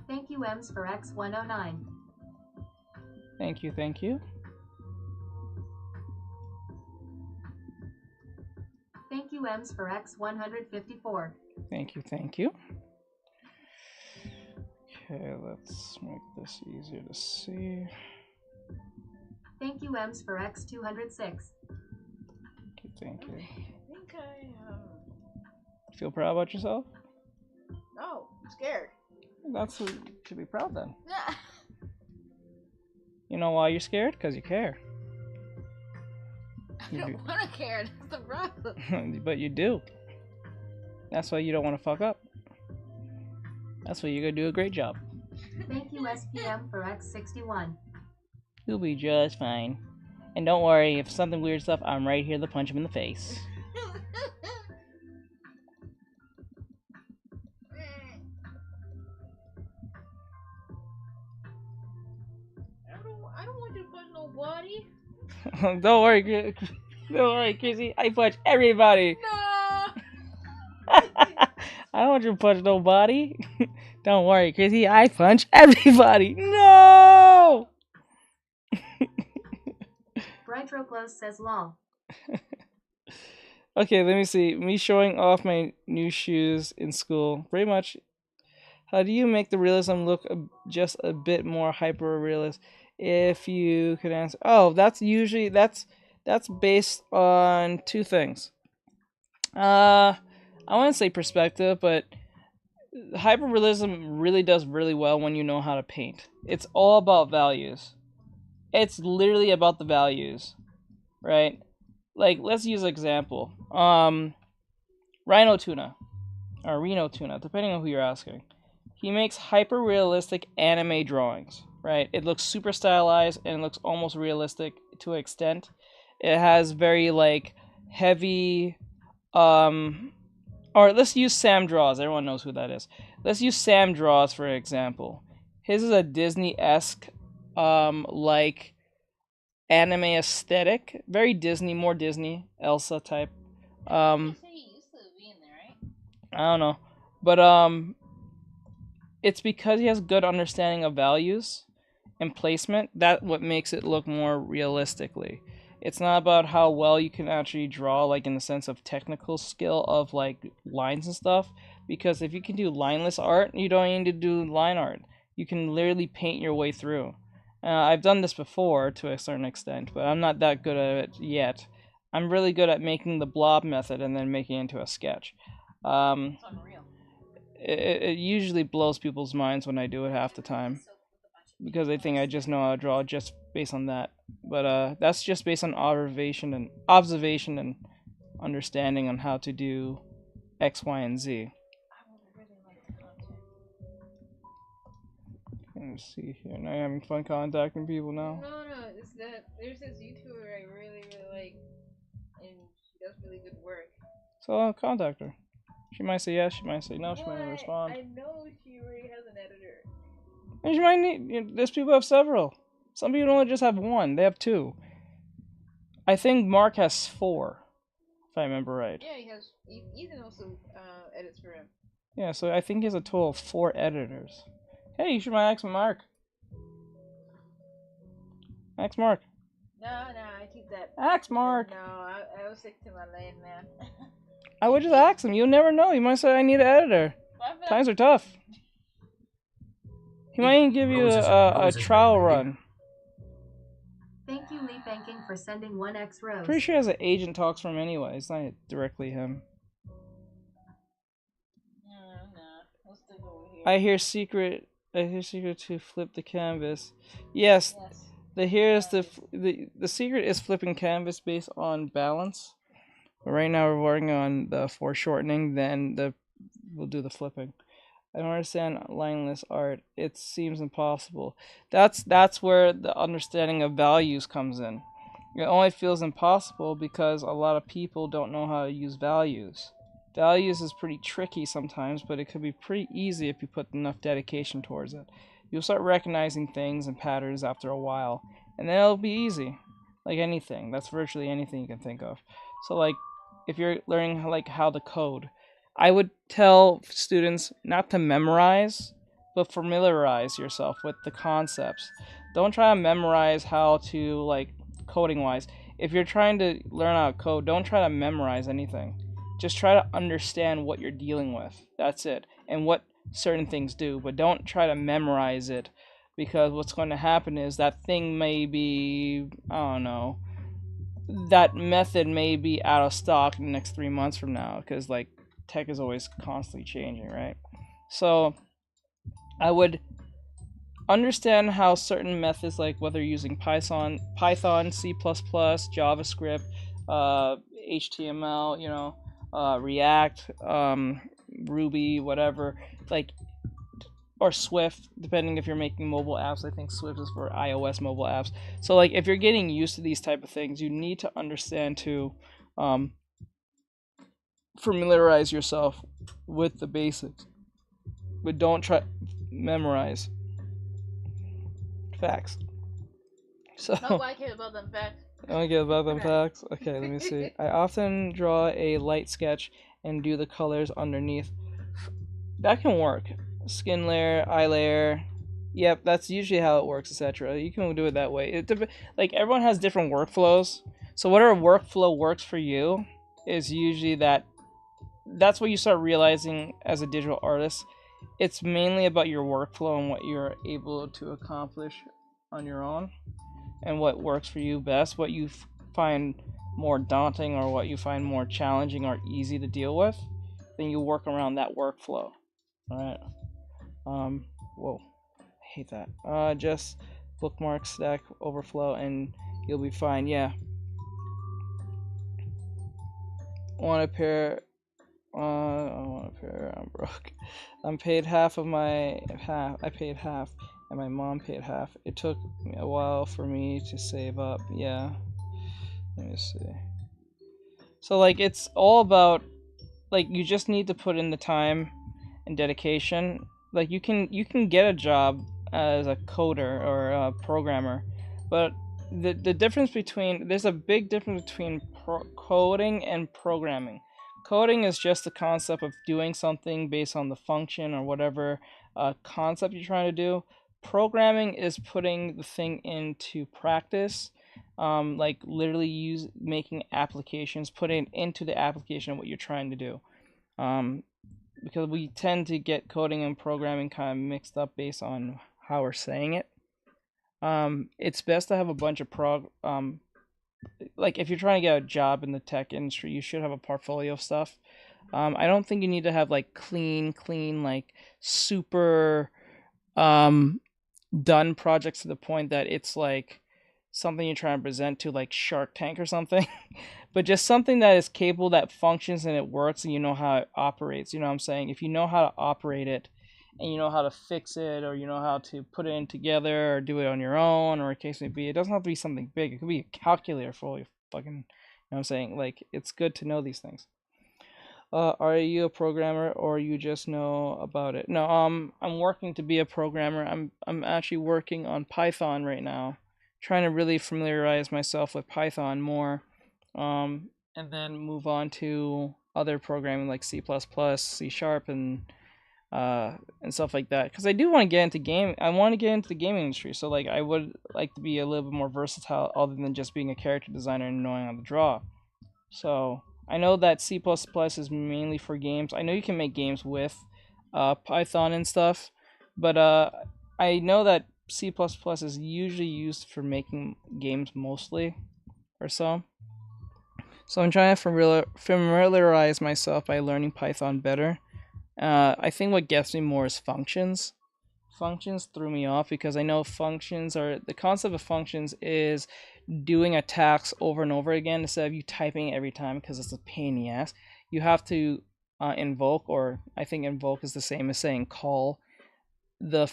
Thank you, Ems, for X109. Thank you. Thank you. Thank you, Ems, for X154. Thank you. Thank you. Okay, let's make this easier to see. Thank you, Ems, for X206. Thank you. I think I Feel proud about yourself? no, I'm scared. That's what you should be proud then. Yeah. You know why you're scared? Because you care. I don't want to care. That's the problem. But you do. That's why you don't want to fuck up. That's why you're gonna do a great job. Thank you, SPM, for X61. You'll be just fine. And don't worry, if something weird stuff, I'm right here to punch him in the face. I don't want to punch nobody. Don't worry, Chrissy. I punch everybody. No. I don't want you to punch nobody. Don't worry, Chrissy. I punch everybody. No. Brightroclose says lol. Okay, let me see. Me showing off my new shoes in school. Pretty much. How do you make the realism look just a bit more hyper realist? If you could answer. Oh, that's usually that's based on two things. I wouldn't say perspective, but hyperrealism really does really well when you know how to paint. It's all about values. It's literally about the values, right? Like, let's use an example. Rhino Tuna, or Reno Tuna, depending on who you're asking. He makes hyper-realistic anime drawings, right? It looks super stylized and it looks almost realistic to an extent. It has very, like, heavy, or let's use Sam Draws. Everyone knows who that is. Let's use Sam Draws for example. His is a Disney-esque, like, anime aesthetic. Very Disney, more Disney, Elsa type. I don't know. But, it's because he has good understanding of values and placement. That's what makes it look more realistically. It's not about how well you can actually draw, like in the sense of technical skill of like lines and stuff. Because if you can do lineless art, you don't need to do line art. You can literally paint your way through. I've done this before to a certain extent, but I'm not that good at it yet. I'm really good at making the blob method and then making it into a sketch. It's unreal. It usually blows people's minds when I do it half the time, because they think I just know how to draw just based on that. But that's just based on observation and understanding on how to do X, Y, and Z. Let me see here. Now you're having fun contacting people now. No, it's that there's this YouTuber I really like, and she does really good work. So I'll contact her. She might say yes, she might say no, she might not respond. I know she already has an editor. And she might need. There's people who have several. Some people don't just have one; they have two. I think Mark has 4, if I remember right. Yeah, he has. Ethan also edits for him. Yeah, so I think he has a total of 4 editors. Hey, you should ask Mark. Ask Mark. No, I keep that. Ask Mark. No, I was stick to my lane, man. I would just ask him. You'll never know. He might say, I need an editor. Times are tough. He might even give you a trial run. Thank you, Lee Banking, for sending 1x Rose. Pretty sure as an agent talks from anyway. It's not directly him. No. Let's stick over here. I hear secret to flip the canvas. Yes. The secret is flipping canvas based on balance. But right now we're working on the foreshortening, then we'll do the flipping. I don't understand lineless art. It seems impossible. That's where the understanding of values comes in. It only feels impossible because a lot of people don't know how to use values Values is pretty tricky sometimes, but it could be pretty easy if you put enough dedication towards it. You'll start recognizing things and patterns after a while, and then it'll be easy. Like anything. That's virtually anything you can think of. So like, if you're learning how to code, I would tell students not to memorize, but familiarize yourself with the concepts. Don't try to memorize how to, like, coding wise. If you're trying to learn how to code, don't try to memorize anything. Just try to understand what you're dealing with. That's it. And what certain things do, but don't try to memorize it, because what's going to happen is that thing may be, I don't know, that method may be out of stock in the next 3 months from now, because like tech is always constantly changing, right? So I would understand how certain methods, like whether you're using Python, C++, JavaScript, HTML, React, Ruby, whatever, like, or Swift, depending if you're making mobile apps. I think Swift is for iOS mobile apps. So like, if you're getting used to these type of things, you need to understand to familiarize yourself with the basics, but don't try memorize facts. So Not what I care about them facts. I don't care about them facts. Okay, let me see. I often draw a light sketch and do the colors underneath. That can work. Skin layer, eye layer. Yep, that's usually how it works, etc. You can do it that way. Like, everyone has different workflows. So whatever workflow works for you is usually that's what you start realizing as a digital artist. It's mainly about your workflow and what you're able to accomplish on your own, and what works for you best, what you find more daunting or what you find more challenging or easy to deal with. Then you work around that workflow. Alright. Whoa. I hate that. Just bookmark, Stack Overflow, and you'll be fine. Yeah. Want a pair? I want a pair. I'm broke. I'm paid half of my half. I paid half, and my mom paid half. It took a while for me to save up. Yeah. Let me see. So like, it's all about, like, you just need to put in the time and dedication. Like, you can get a job as a coder or a programmer, but the difference between, there's a big difference between coding and programming. Coding is just the concept of doing something based on the function or whatever concept you're trying to do. Programming is putting the thing into practice, like literally making applications, putting into the application what you're trying to do. Because we tend to get coding and programming kind of mixed up based on how we're saying it. It's best to have a bunch of like, if you're trying to get a job in the tech industry, you should have a portfolio of stuff. I don't think you need to have like clean, like super done projects to the point that it's like something you're trying to present to like Shark Tank or something. But just something that is capable, that functions and it works, and you know how it operates. You know what I'm saying? If you know how to operate it, and you know how to fix it, or you know how to put it in together, or do it on your own, or a case may be, it doesn't have to be something big. It could be a calculator for all you fucking, you know what I'm saying? Like, it's good to know these things. Are you a programmer, or you just know about it? No, I'm working to be a programmer. I'm actually working on Python right now, trying to really familiarize myself with Python more, and then move on to other programming like C++, C#, and stuff like that. Because I do want to get into I want to get into the gaming industry. So like, I would like to be a little bit more versatile, other than just being a character designer and knowing how to draw. So I know that C++ is mainly for games. I know you can make games with Python and stuff, but I know that C++ is usually used for making games mostly, or so. So I'm trying to familiarize myself by learning Python better. I think what gets me more is functions. Functions threw me off, because I know the concept of functions is doing a task over and over again instead of you typing every time, because it's a pain in the ass. You have to invoke, or I think invoke is the same as saying call the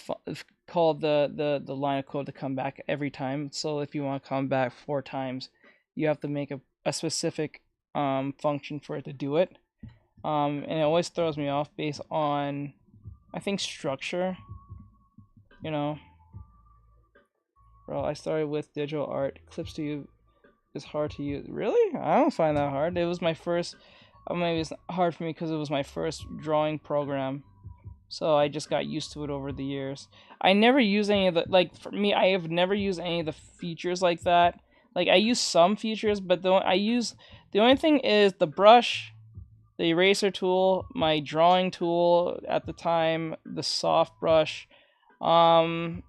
line of code to come back every time. So if you want to come back 4 times, you have to make a specific function for it to do it. And it always throws me off based on, I think, structure. You know, bro, I started with digital art. Clips to you is hard to use. Really? I don't find that hard. It was my first. Maybe it's hard for me because it was my first drawing program. So I just got used to it over the years. I never use any of the, like, for me, I have never used any of the features like that. Like, I use some features, but the only thing is the brush, the eraser tool, my drawing tool at the time, the soft brush, and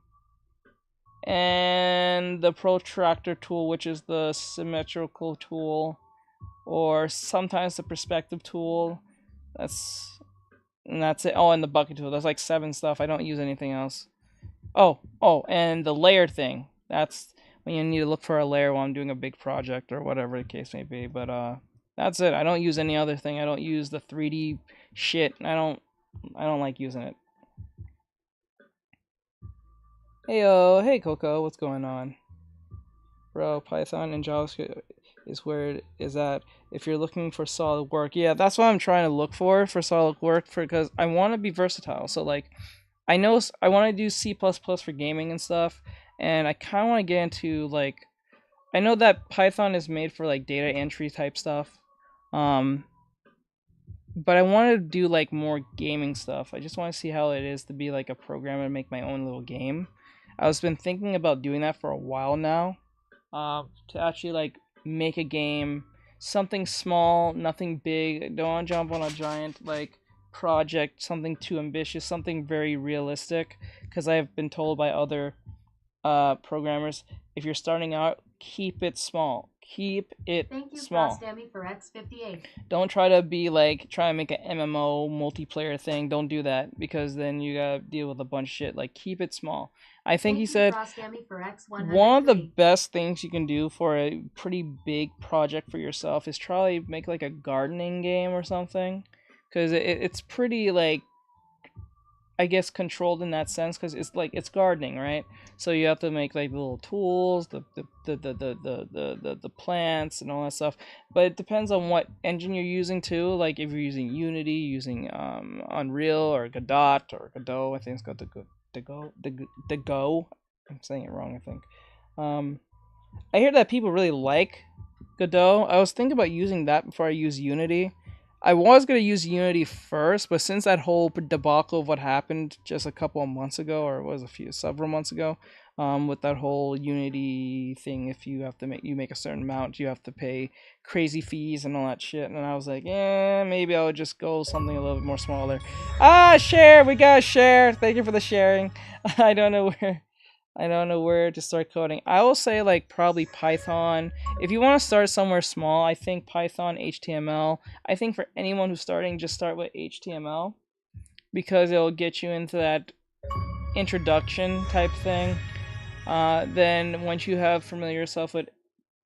the protractor tool, which is the symmetrical tool, or sometimes the perspective tool. And that's it. Oh, and the bucket tool. That's like 7 stuff. I don't use anything else. Oh, and the layer thing. That's when you need to look for a layer while I'm doing a big project or whatever the case may be. But that's it. I don't use any other thing. I don't use the 3D shit. I don't like using it. Hey Coco, what's going on? Bro, Python and JavaScript is where it is at. If you're looking for solid work, yeah, that's what I'm trying to look for solid work, because I want to be versatile. So like, I know I want to do C++ for gaming and stuff, and I kind of want to get into, like, I know that Python is made for like data entry type stuff, but I want to do like more gaming stuff. I just want to see how it is to be like a programmer and make my own little game. I was been thinking about doing that for a while now, to actually like make a game, something small, nothing big. Don't want to jump on a giant like project, something too ambitious, something very realistic, because I've been told by other programmers, if you're starting out, keep it small. Keep it small. Thank you, for X58. Don't try to be like, try to make an MMO multiplayer thing. Don't do that, because then you gotta deal with a bunch of shit. Like, keep it small. I think he said one of the best things you can do for a pretty big project for yourself is try to make like a gardening game or something, because it's pretty, like, I guess, controlled in that sense, because it's like, it's gardening, right? So you have to make like little tools, the plants and all that stuff. But it depends on what engine you're using too. Like if you're using Unity, using Unreal or Godot or Godot, I think it's got the Go. I'm saying it wrong, I think. I hear that people really like Godot. I was thinking about using that before I use Unity. I was going to use Unity first, but since that whole debacle of what happened just a couple of months ago, or it was several months ago, with that whole Unity thing, if you have to make a certain amount, you have to pay crazy fees and all that shit, and I was like, maybe I would just go something a little bit more smaller. Share! We got a share! Thank you for the sharing. I don't know where to start coding. I will say, like, probably Python. If you want to start somewhere small, I think Python, HTML. I think for anyone who's starting, just start with HTML, because it'll get you into that introduction type thing. Then once you have familiar yourself with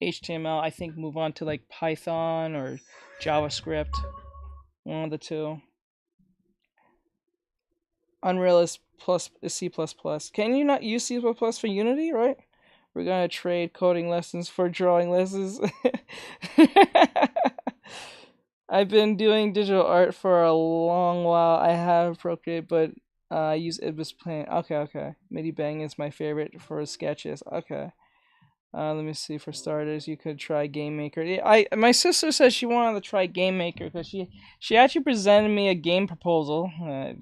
HTML, I think move on to like Python or JavaScript. One of the two. Unreal is C++. Can you not use C++ for Unity, right? We're gonna trade coding lessons for drawing lessons. I've been doing digital art for a long while. I have Procreate, but I use Ibis Paint. Okay. MIDI Bang is my favorite for sketches. Okay. Let me see. For starters, you could try Game Maker. My sister said she wanted to try Game Maker because she actually presented me a game proposal.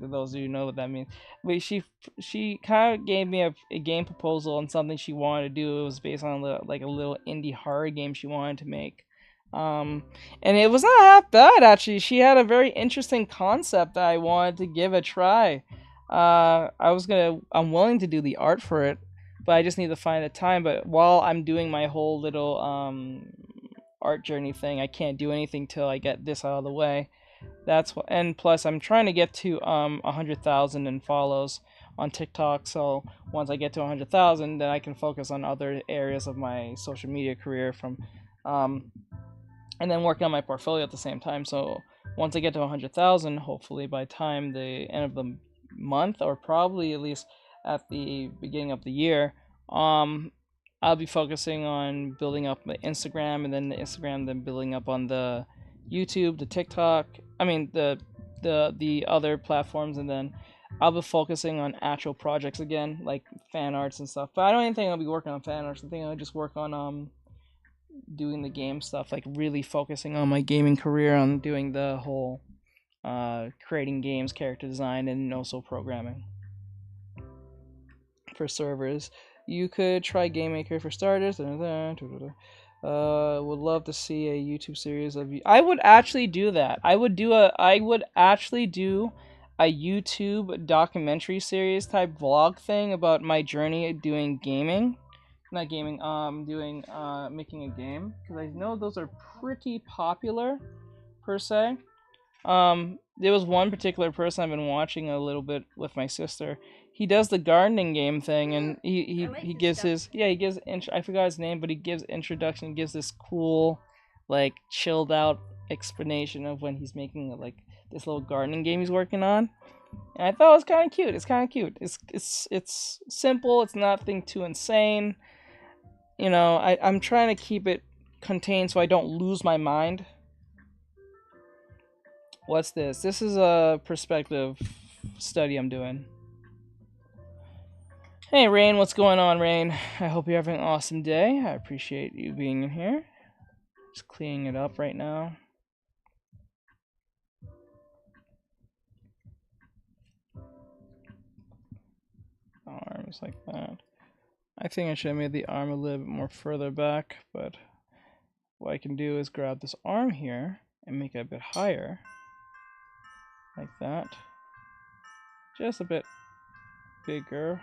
Those of you know what that means. But she kind of gave me a game proposal on something she wanted to do. It was based on like a little indie horror game she wanted to make. And it was not half bad, actually. She had a very interesting concept that I wanted to give a try. I'm willing to do the art for it, but I just need to find the time. But while I'm doing my whole little art journey thing, I can't do anything till I get this out of the way. And plus I'm trying to get to 100,000 in follows on TikTok. So once I get to 100,000, then I can focus on other areas of my social media career and then working on my portfolio at the same time. So once I get to 100,000, hopefully by time the end of the month, or probably at least at the beginning of the year, I'll be focusing on building up my Instagram, and then the Instagram, then building up on the YouTube, the TikTok. I mean the other platforms, and then I'll be focusing on actual projects again, like fan arts and stuff. But I don't even think I'll be working on fan arts. I think I'll just work on doing the game stuff, like really focusing on my gaming career, on doing the whole creating games, character design, and also programming for servers. You could try Game Maker for starters. Would love to see a YouTube series of you. I would actually do that. I would actually do a YouTube documentary series type vlog thing about my journey doing gaming. Not gaming, doing making a game, because I know those are pretty popular per se. There was one particular person I've been watching a little bit with my sister. He does the gardening game thing, and he gives his I forgot his name, but he gives introduction. He gives this cool, like chilled out explanation of when he's making like this little gardening game he's working on. And I thought it was kind of cute. It's kind of cute. It's simple. It's nothing too insane. You know, I'm trying to keep it contained so I don't lose my mind. What's this? This is a perspective study I'm doing. Hey, Rain, what's going on, Rain? I hope you're having an awesome day. I appreciate you being in here. Just cleaning it up right now. Arms like that. I think I should have made the arm a little bit more further back, but what I can do is grab this arm here and make it a bit higher. Like that. Just a bit bigger.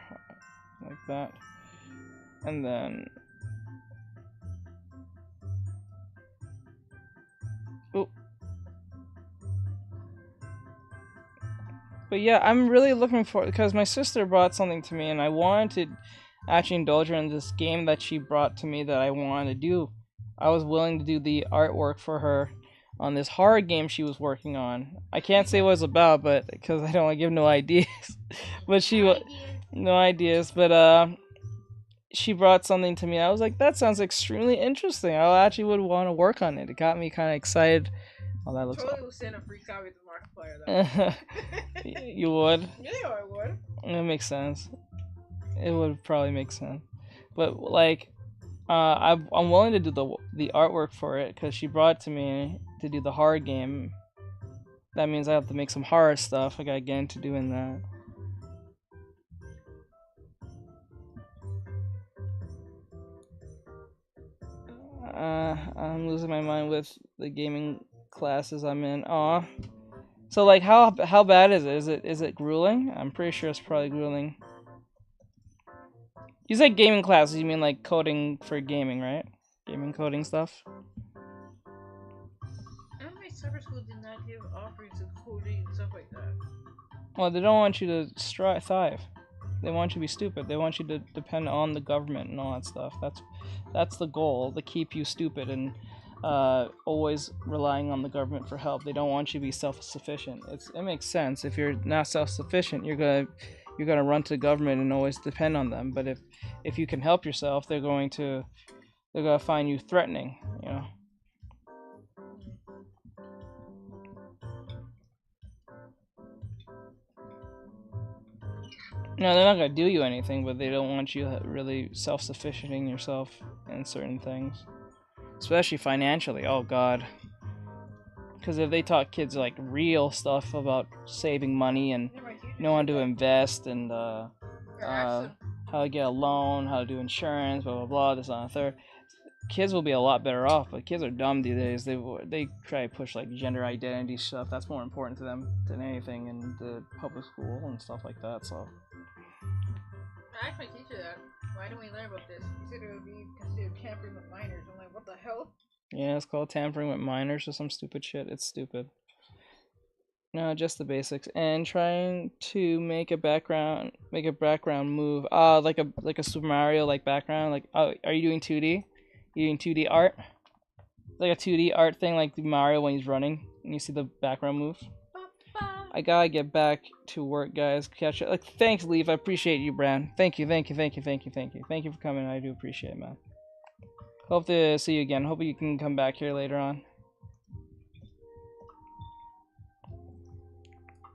Like that. And then... Oh. But yeah, I'm really looking for... Because my sister brought something to me, and I wanted to actually indulge her in this game that she brought to me that I wanted to do. I was willing to do the artwork for her on this horror game she was working on. I can't say what it's about, but because I don't want to give no ideas. But no ideas. But she brought something to me. I was like, that sounds extremely interesting. I actually would want to work on it. It got me kind of excited. Oh, that looks. Totally will send a free copy to Markiplier though. You would? Yeah, I would. It makes sense. It would probably make sense. But like, I'm willing to do the artwork for it because she brought it to me to do the horror game. That means I have to make some horror stuff. I gotta get into doing that. I'm losing my mind with the gaming classes I'm in. Aw. So like, how bad is it? Is it grueling? I'm pretty sure it's probably grueling. You said gaming classes, you mean like coding for gaming, right? Gaming coding stuff? My cyber school did not give offerings of coding and stuff like that. Well, they don't want you to thrive. They want you to be stupid. They want you to depend on the government and all that stuff. That's the goal, to keep you stupid and always relying on the government for help. They don't want you to be self-sufficient. It makes sense. If you're not self-sufficient, you're gonna run to the government and always depend on them. But if you can help yourself, they're gonna find you threatening, you know. No, they're not gonna do you anything, but they don't want you really self-sufficienting yourself in certain things, especially financially. Oh God, because if they taught kids like real stuff about saving money and knowing to invest and how to get a loan, how to do insurance, blah blah blah, this and that, third, kids will be a lot better off. But kids are dumb these days. They try to push like gender identity stuff. That's more important to them than anything in the public school and stuff like that. So. I asked my teacher that. Why don't we learn about this? He said it would be considered tampering with minors. I'm like, what the hell? Yeah, it's called tampering with minors or some stupid shit. It's stupid. No, just the basics. And trying to make a background move. Like a Super Mario like background. Like, oh, are you doing 2D? You doing 2D art? Like a 2D art thing, like Mario when he's running and you see the background move. I gotta get back to work, guys. Catch it. Like, thanks, Leaf. I appreciate you, Brand. Thank you for coming. I do appreciate it, man. Hope to see you again. Hope you can come back here later on.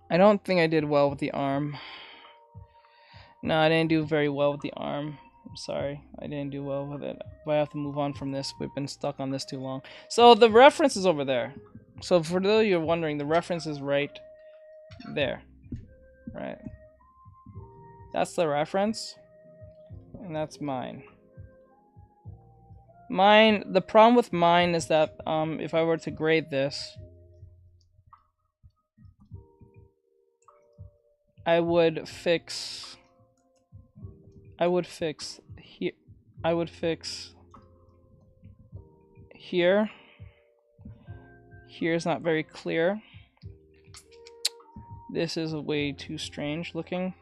I don't think I did well with the arm. No, I didn't do very well with the arm. I'm sorry, I didn't do well with it. But I have to move on from this. We've been stuck on this too long. So the reference is over there. So for those of you wondering, the reference is right there. Right. That's the reference. And that's mine. Mine, the problem with mine is that if I were to grade this, I would fix here. I would fix here. Here's not very clear. This is way too strange looking.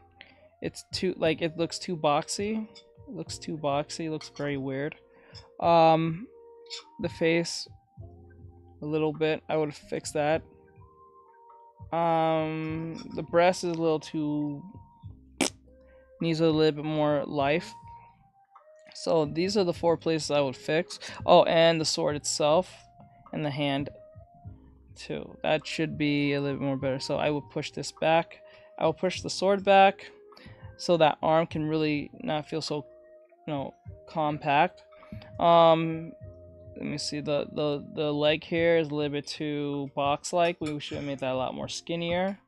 It's too, like, it looks too boxy. It looks too boxy. It looks very weird. The face, a little bit. I would fix that. The breast is a little too, needs a little bit more life. So these are the 4 places I would fix. Oh, and the sword itself, and the hand too. That should be a little bit more better. So I would push this back. I will push the sword back, so that arm can really not feel so, compact. Let me see, the leg here is a little bit too box-like. We should have made that a lot more skinnier.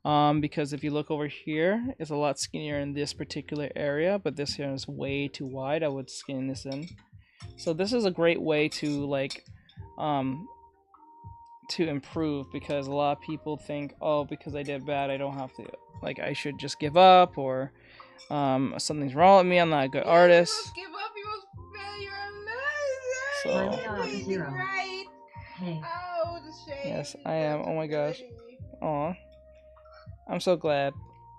Because if you look over here, it's a lot skinnier in this particular area, but this here is way too wide. I would skin this in. So this is a great way to, like, to improve, because a lot of people think, oh, because I did bad, I don't have to, like, I should just give up, or something's wrong with me, I'm not a good artist. You must give up, you must fail, you're So, Zero. right. Hey. Oh, the shame. yes, I am. Oh my gosh. Aw. I'm so glad.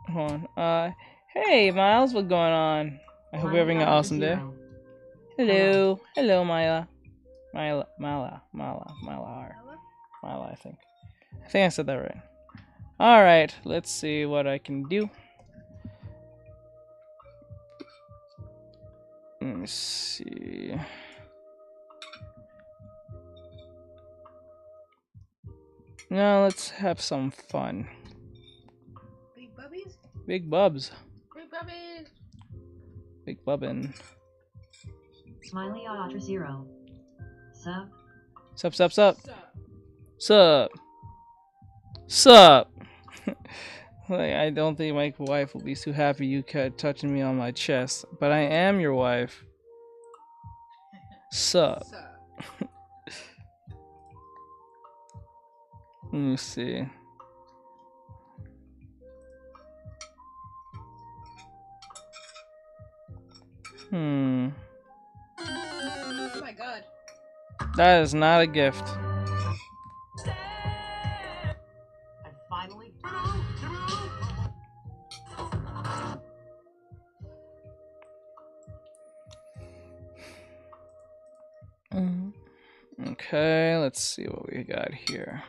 Hold on. Hey, Miles, what's going on? I hope you're having an awesome day. Hello. Hello, Mila. Mila, I think. I think I said that right. Alright, let's see what I can do. Let me see. Now let's have some fun. Big bubbies? Big bubs. Big bubbies! Big bubbin. Smiley Otter Zero. Sup? Sup, sup, sup. Sup. Sup. Like, I don't think my wife will be too happy you kept touching me on my chest, but I am your wife. Sup. Let me see. Oh my god. That is not a gift. I finally. Okay, let's see what we got here.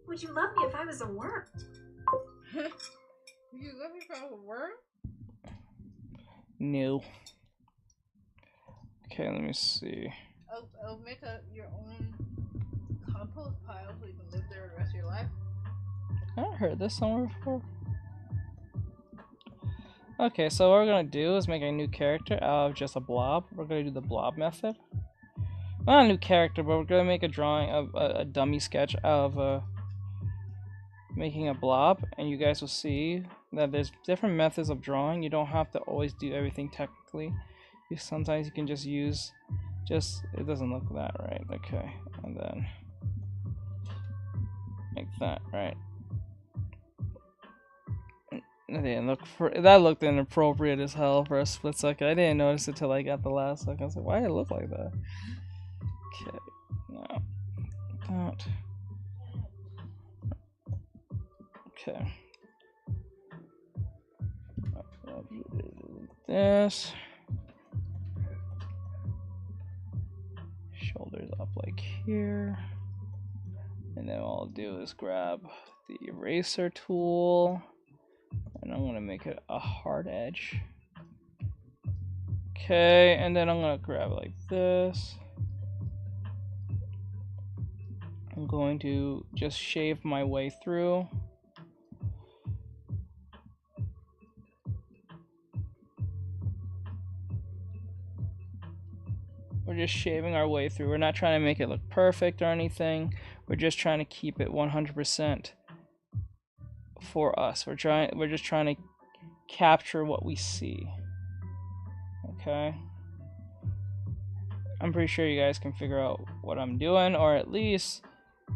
Would you love me if I was a worm? You love me from a worm? No. Okay, let me see. I'll make your own compost pile so you can live there the rest of your life. I heard this somewhere before. Okay, so what we're gonna do is make a new character out of just a blob. We're gonna do the blob method. Not a new character, but we're gonna make a drawing of a dummy sketch out of making a blob, and you guys will see that there's different methods of drawing. You don't have to always do everything technically. Sometimes you can just use, it doesn't look that right. Okay, and then like that, right? That looked inappropriate as hell for a split second. I didn't notice it till I got the last second. I was like, why did it look like that? Okay, now that. Okay. This. Shoulders up like here. And then all I'll do is grab the eraser tool. And I'm gonna make it a hard edge. Okay, and then I'm gonna grab like this. I'm going to just shave my way through. We're just shaving our way through. We're not trying to make it look perfect or anything. We're just trying to keep it 100% for us. We're just trying to capture what we see. Okay? I'm pretty sure you guys can figure out what I'm doing, or at least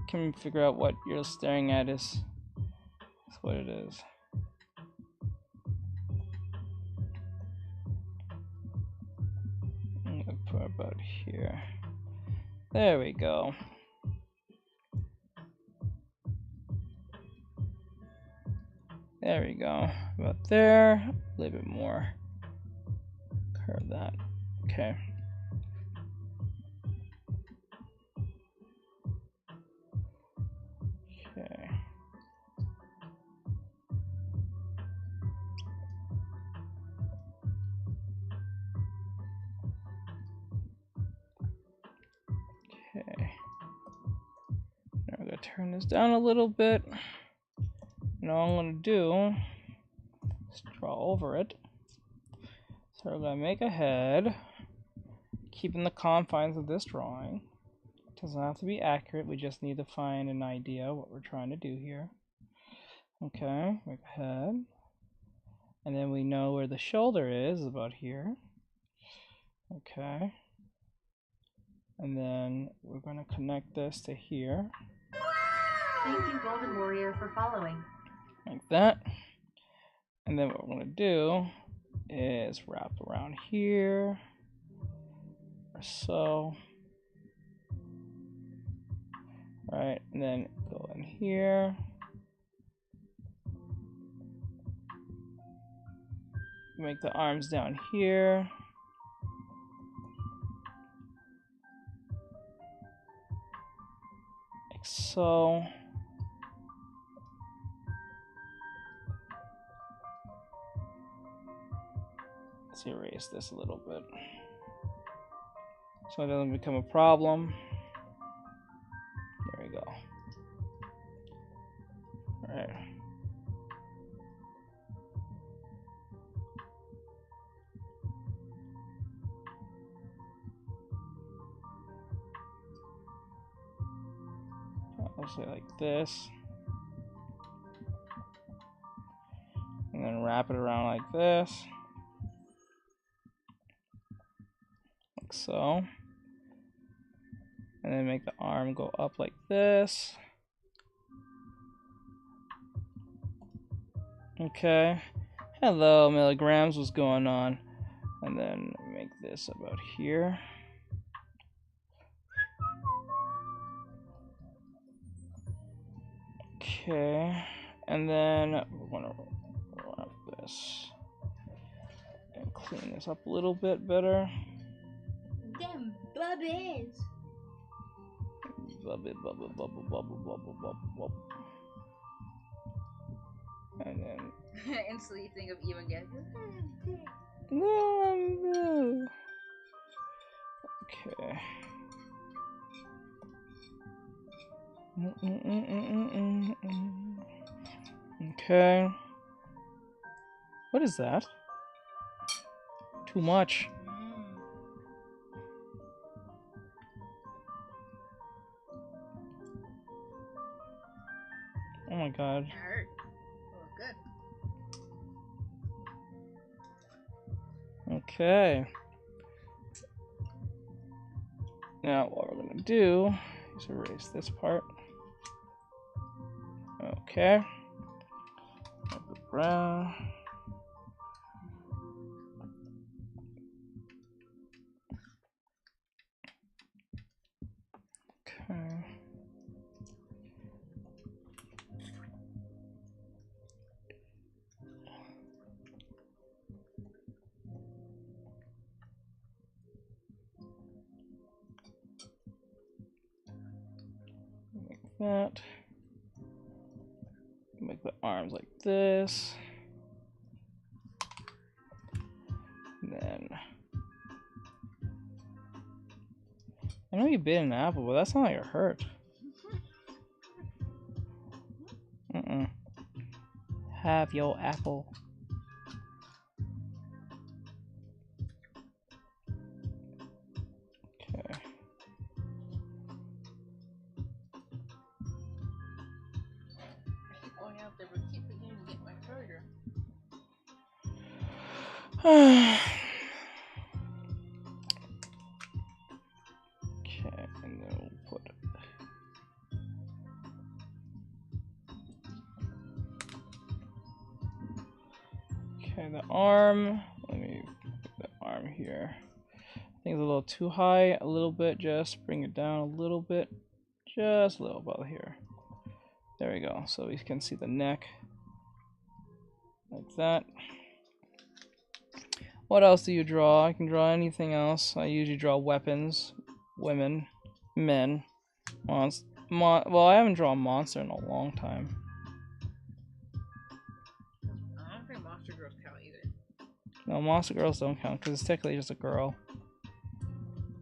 can figure out what you're staring at is what it is. I'm gonna put about here. There we go. There we go. About there. A little bit more. Curve that. Okay. Okay. Okay. Now we're gonna turn this down a little bit. Now all I'm gonna do is draw over it. So we're gonna make a head, keeping the confines of this drawing. It doesn't have to be accurate, we just need to find an idea what we're trying to do here. Okay, make a head. And then we know where the shoulder is, about here. Okay. And then we're gonna connect this to here. Thank you, Golden Warrior, for following. Like that. And then what we're gonna do is wrap around here, or so. Right, and then go in here. Make the arms down here. Like so. Let's erase this a little bit so it doesn't become a problem. There we go. All right. I'll say like this. And then wrap it around like this. Like so. And then make the arm go up like this. Okay. Hello, milligrams, what's going on? And then make this about here. Okay. And then we're gonna wrap this and clean this up a little bit better. Them bubbles. Bubble, bubble, bubble, bubble, bubble, bubble, bubble. And then Instantly think of even again. no. Okay. Okay. What is that? Too much. Oh my god. Hurt. Oh, good. Okay. Now what we're gonna do is erase this part. Okay. Brown. Okay. Like that. Make the arms like this. And then I know you bit an apple, but that's not like it hurt. Have your apple. Okay. I keep going out there, but keep beginning to get my charger. Okay, and then we'll put it. Okay, the arm. Let me put the arm here. I think it's a little too high. A little bit. Just bring it down a little bit. Just a little about here. There we go. So we can see the neck. Like that. What else do you draw? I can draw anything else. I usually draw weapons, women, men, well, I haven't drawn a monster in a long time. I don't think monster girls count either. No, monster girls don't count because it's technically just a girl.